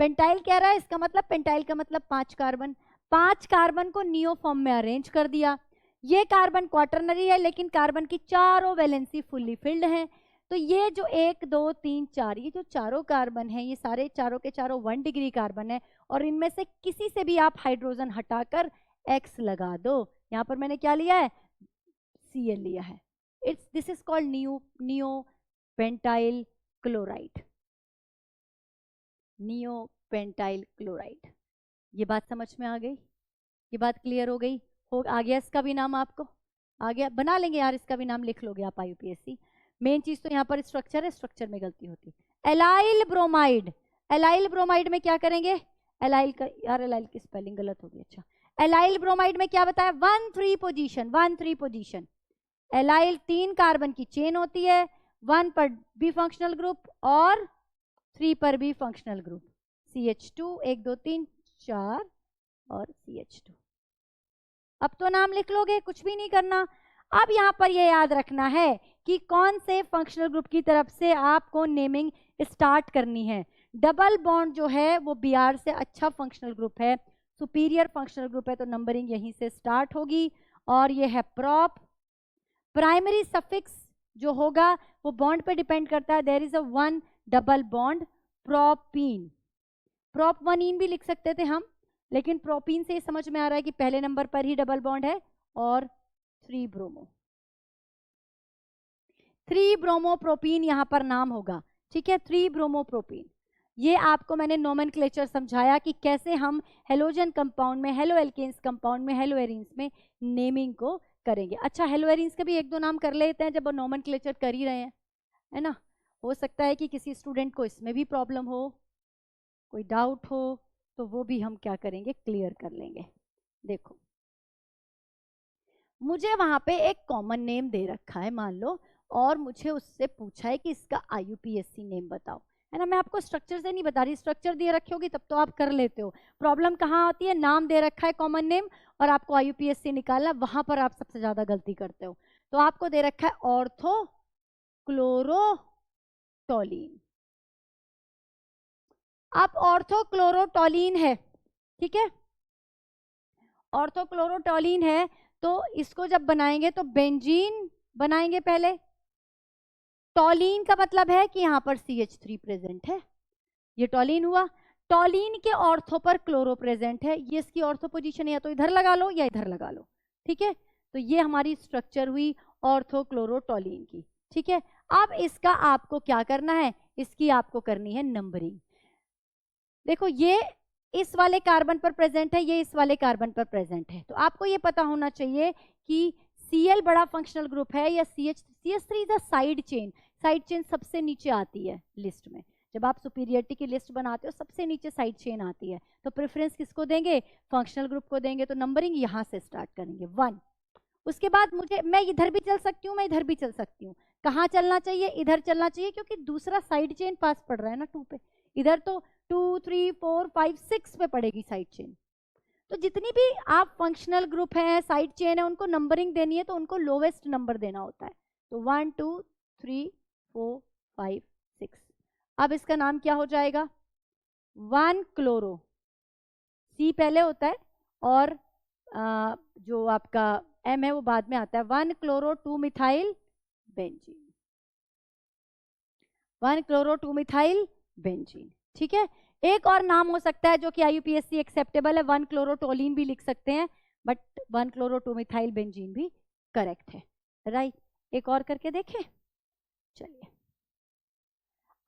Speaker 1: पेंटाइल कह रहा है, इसका मतलब पेंटाइल का मतलब 5 कार्बन। 5 कार्बन को नियो फॉर्म में अरेंज कर दिया। ये कार्बन क्वाटरनरी है, लेकिन कार्बन की चारों वैलेंसी फुल्ली फिल्ड है। तो ये जो 1 2 3 4 ये जो चारों कार्बन है, ये सारे चारों के चारों 1 डिग्री कार्बन है, और इनमें से किसी से भी आप हाइड्रोजन हटाकर X लगा दो। यहाँ पर मैंने क्या लिया है, Cl लिया है। This is called neopentyl chloride. Neopentyl chloride. ये बात समझ में आ गई, ये बात क्लियर हो गई, आ गया इसका भी नाम आपको, आ गया, बना लेंगे यार, इसका भी नाम लिख लोगे आप IUPAC। मेन चीज तो यहाँ पर स्ट्रक्चर है, स्ट्रक्चर में गलती होती है। एलाइल ब्रोमाइड, एलाइल ब्रोमाइड में क्या करेंगे, एलाइल का यार एलाइल की स्पेलिंग गलत हो गई। अच्छा, एलाइल ब्रोमाइड में क्या बताया, 1 3 पोजीशन, 1 3 पोजीशन। एलाइल 3 कार्बन की चेन होती है, 1 पर बी फंक्शनल ग्रुप और 3 पर भी फंक्शनल ग्रुप, CH2 1 2 3 4 और CH2। अब तो नाम लिख लोगे, कुछ भी नहीं करना। अब यहाँ पर ये याद रखना है कि कौन से फंक्शनल ग्रुप की तरफ से आपको नेमिंग स्टार्ट करनी है। डबल बॉन्ड जो है वो Br से अच्छा फंक्शनल ग्रुप है, सुपीरियर फंक्शनल ग्रुप है, तो नंबरिंग यहीं से स्टार्ट होगी। और ये है प्रॉप। प्राइमरी सफिक्स जो होगा वो बॉन्ड पे डिपेंड करता है। There is a 1 double bond propene, प्रोप1इन भी लिख सकते थे हम, लेकिन प्रोपीन से समझ में आ रहा है कि पहले नंबर पर ही डबल बॉन्ड है। और 3 ब्रोमो, 3 ब्रोमो प्रोपीन यहाँ पर नाम होगा, ठीक है, 3 ब्रोमो प्रोपीन। ये आपको मैंने नोमेनक्लेचर समझाया कि कैसे हम हेलोजन कंपाउंड में, हेलो एल्केन्स कंपाउंड में, हेलो एरीन्स में नेमिंग को करेंगे। अच्छा, हेलो एरीन्स के भी 1 2 नाम कर लेते हैं जब नोमेनक्लेचर कर ही रहे हैं, है ना। हो सकता है कि किसी स्टूडेंट को इसमें भी प्रॉब्लम हो, कोई डाउट हो, तो वो भी हम क्या करेंगे, क्लियर कर लेंगे। देखो, मुझे वहां पे एक कॉमन नेम दे रखा है मान लो, और मुझे उससे पूछा है कि इसका IUPAC नेम बताओ, है ना। मैं आपको स्ट्रक्चर से नहीं बता रही, स्ट्रक्चर दे रखे होगी तब तो आप कर लेते हो। प्रॉब्लम कहाँ आती है, नाम दे रखा है कॉमन नेम और आपको IUPAC निकालना, वहां पर आप सबसे ज्यादा गलती करते हो। तो आपको दे रखा है ऑर्थो क्लोरोटोलीन। अब ऑर्थोक्लोरोटोलीन है, ठीक है, ऑर्थोक्लोरोटोलीन है, तो इसको जब बनाएंगे तो बेंजीन बनाएंगे पहले। टोलीन का मतलब है कि यहां पर CH3 प्रेजेंट है, ये टोलीन हुआ। टोलीन के ऑर्थो पर क्लोरो प्रेजेंट है, ये इसकी ऑर्थो पोजीशन या तो इधर लगा लो या इधर लगा लो, ठीक है। तो ये हमारी स्ट्रक्चर हुई ऑर्थोक्लोरोटोलीन की, ठीक है। अब इसका आपको क्या करना है, इसकी आपको करनी है नंबरिंग। देखो, ये इस वाले कार्बन पर प्रेजेंट है, ये इस वाले कार्बन पर प्रेजेंट है, तो आपको ये पता होना चाहिए कि Cl बड़ा फंक्शनल ग्रुप है या CH3 is a side chain. Side chain सबसे नीचे आती है लिस्ट में, जब आप सुपीरियरिटी की लिस्ट बनाते हो सबसे नीचे साइड चेन आती है, तो प्रेफरेंस किसको देंगे, फंक्शनल ग्रुप को देंगे। तो नंबरिंग यहाँ से स्टार्ट करेंगे 1। उसके बाद मैं इधर भी चल सकती हूँ, मैं इधर भी चल सकती हूँ। कहाँ चलना चाहिए, इधर चलना चाहिए, क्योंकि दूसरा साइड चेन पास पड़ रहा है ना 2 पे, इधर तो 2 3 4 5 6 पे पड़ेगी साइड चेन। तो जितनी भी आप फंक्शनल ग्रुप हैं, साइड चेन है, उनको नंबरिंग देनी है तो उनको लोवेस्ट नंबर देना होता है। तो 1 2 3 4 5 6। अब इसका नाम क्या हो जाएगा, 1 क्लोरो, C पहले होता है और जो आपका M है वो बाद में आता है। 1 chloro 2 methyl benzene, 1 chloro 2 methyl benzene, ठीक है। एक और नाम हो सकता है जो कि IUPAC एक्सेप्टेबल है, 1 क्लोरोटोलीन भी लिख सकते हैं, बट 1 क्लोरो 2 मिथाइल बेंजीन भी करेक्ट है, राइट। एक और करके देखें, चलिए।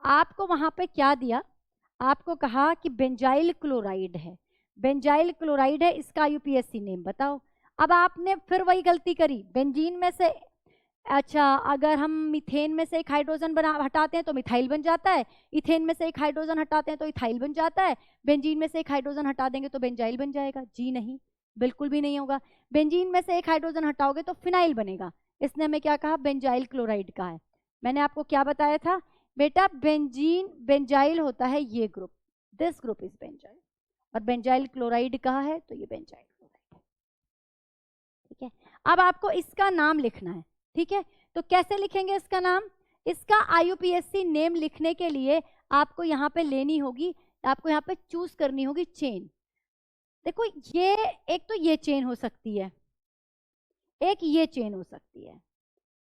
Speaker 1: आपको वहां पे क्या दिया, आपको कहा कि बेंजाइल क्लोराइड है, बेंजाइल क्लोराइड है, इसका IUPAC नेम बताओ। अब आपने फिर वही गलती करी, बेंजीन में से, अच्छा, अगर हम मीथेन में से एक हाइड्रोजन हटाते हैं तो मिथाइल बन जाता है, इथेन में से एक हाइड्रोजन हटाते हैं तो इथाइल बन जाता है, बेंजीन में से एक हाइड्रोजन हटा देंगे तो बेंजाइल बन जाएगा। जी नहीं, बिल्कुल भी नहीं होगा। बेंजीन में से एक हाइड्रोजन हटाओगे तो फिनाइल बनेगा। इसने हमें क्या कहा, बेंजाइल क्लोराइड का है। मैंने आपको क्या बताया था बेटा, बेंजीन बेंजाइल होता है ये group, this group is benzyl, और बेंजाइल क्लोराइड कहा है तो ये बेंजाइल क्लोराइड है, ठीक है। अब आपको इसका नाम लिखना है, ठीक है। तो कैसे लिखेंगे इसका नाम, इसका IUPAC नेम लिखने के लिए आपको यहाँ पे लेनी होगी, आपको यहाँ पे चूज करनी होगी चेन। देखो, ये एक तो ये चेन हो सकती है, एक ये चेन हो सकती है,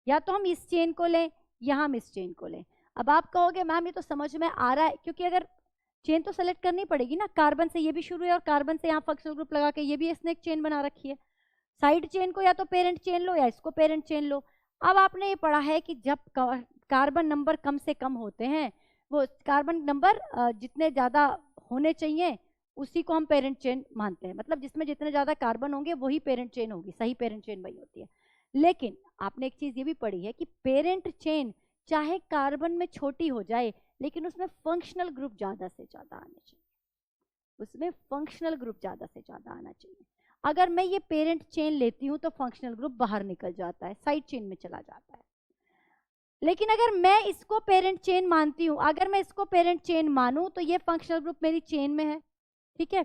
Speaker 1: या तो हम इस चेन को लें या हम इस चेन को लें। अब आप कहोगे मैम ये तो समझ में आ रहा है, क्योंकि अगर चेन तो सेलेक्ट करनी पड़ेगी ना, कार्बन से ये भी शुरू है और कार्बन से यहाँ फंक्शनल ग्रुप लगा के ये भी इसने एक चेन बना रखी है। साइड चेन को या तो पेरेंट चेन लो या इसको पेरेंट चेन लो। अब आपने ये पढ़ा है कि जब कार्बन नंबर कम से कम होते हैं, वो कार्बन नंबर जितने ज़्यादा होने चाहिए उसी को हम पेरेंट चेन मानते हैं, मतलब जिसमें जितने ज़्यादा कार्बन होंगे वही पेरेंट चेन होगी, सही पेरेंट चेन वही होती है। लेकिन आपने एक चीज़ ये भी पढ़ी है कि पेरेंट चेन चाहे कार्बन में छोटी हो जाए लेकिन उसमें फंक्शनल ग्रुप ज़्यादा से ज़्यादा आने चाहिए, उसमें फंक्शनल ग्रुप ज़्यादा से ज़्यादा आना चाहिए। अगर मैं ये पेरेंट चेन लेती हूँ तो फंक्शनल ग्रुप बाहर निकल जाता है, साइड चेन में चला जाता है। लेकिन अगर मैं इसको पेरेंट चेन मानती हूँ, अगर मैं इसको पेरेंट चेन मानूं तो ये फंक्शनल ग्रुप मेरी चेन में है, ठीक है।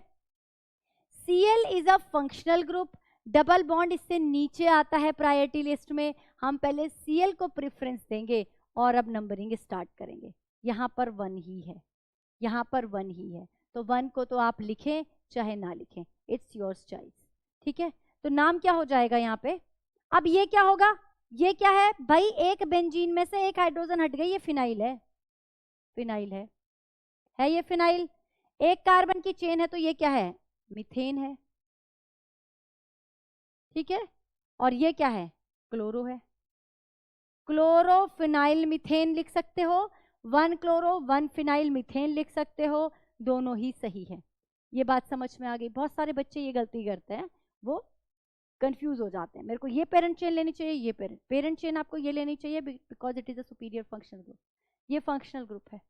Speaker 1: Cl is a functional group, double bond इससे नीचे आता है प्रायोरिटी लिस्ट में। हम पहले Cl को प्रेफरेंस देंगे और अब नंबरिंग स्टार्ट करेंगे। यहाँ पर 1 ही है, यहाँ पर 1 ही है, तो 1 को तो आप लिखें चाहे ना लिखें, इट्स योर्स चॉइस, ठीक है। तो नाम क्या हो जाएगा यहाँ पे? अब ये क्या होगा, ये क्या है भाई, एक बेंजीन में से एक हाइड्रोजन हट गई, ये फिनाइल है, फिनाइल है ये फिनाइल। एक कार्बन की चेन है तो ये क्या है, मीथेन है, ठीक है। और ये क्या है, क्लोरो है, क्लोरोफिनाइल मीथेन लिख सकते हो, 1 क्लोरो 1 फिनाइल मीथेन लिख सकते हो, दोनों ही सही है। ये बात समझ में आ गई? बहुत सारे बच्चे ये गलती करते हैं, वो कंफ्यूज हो जाते हैं, मेरे को ये पेरेंट चेन लेनी चाहिए, ये पेरेंट चेन आपको ये लेनी चाहिए because it is a superior functional group, ये फंक्शनल ग्रुप है,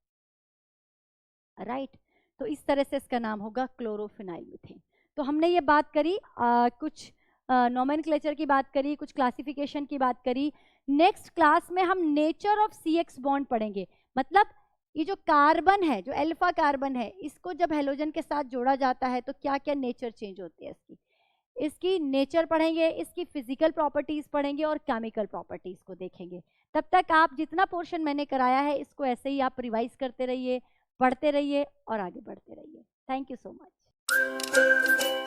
Speaker 1: राइट। तो इस तरह से इसका नाम होगा क्लोरोफिनाइल मीथेन। तो हमने ये बात करी, कुछ नोमेनक्लेचर की बात करी, कुछ क्लासिफिकेशन की बात करी। नेक्स्ट क्लास में हम नेचर ऑफ CX बॉन्ड पढ़ेंगे, मतलब ये जो कार्बन है, जो अल्फा कार्बन है, इसको जब हेलोजन के साथ जोड़ा जाता है तो क्या क्या नेचर चेंज होती है इसकी नेचर पढ़ेंगे, इसकी फिजिकल प्रॉपर्टीज पढ़ेंगे और केमिकल प्रॉपर्टीज को देखेंगे। तब तक आप जितना पोर्शन मैंने कराया है इसको ऐसे ही आप रिवाइज करते रहिए, पढ़ते रहिए और आगे बढ़ते रहिए। Thank you so much.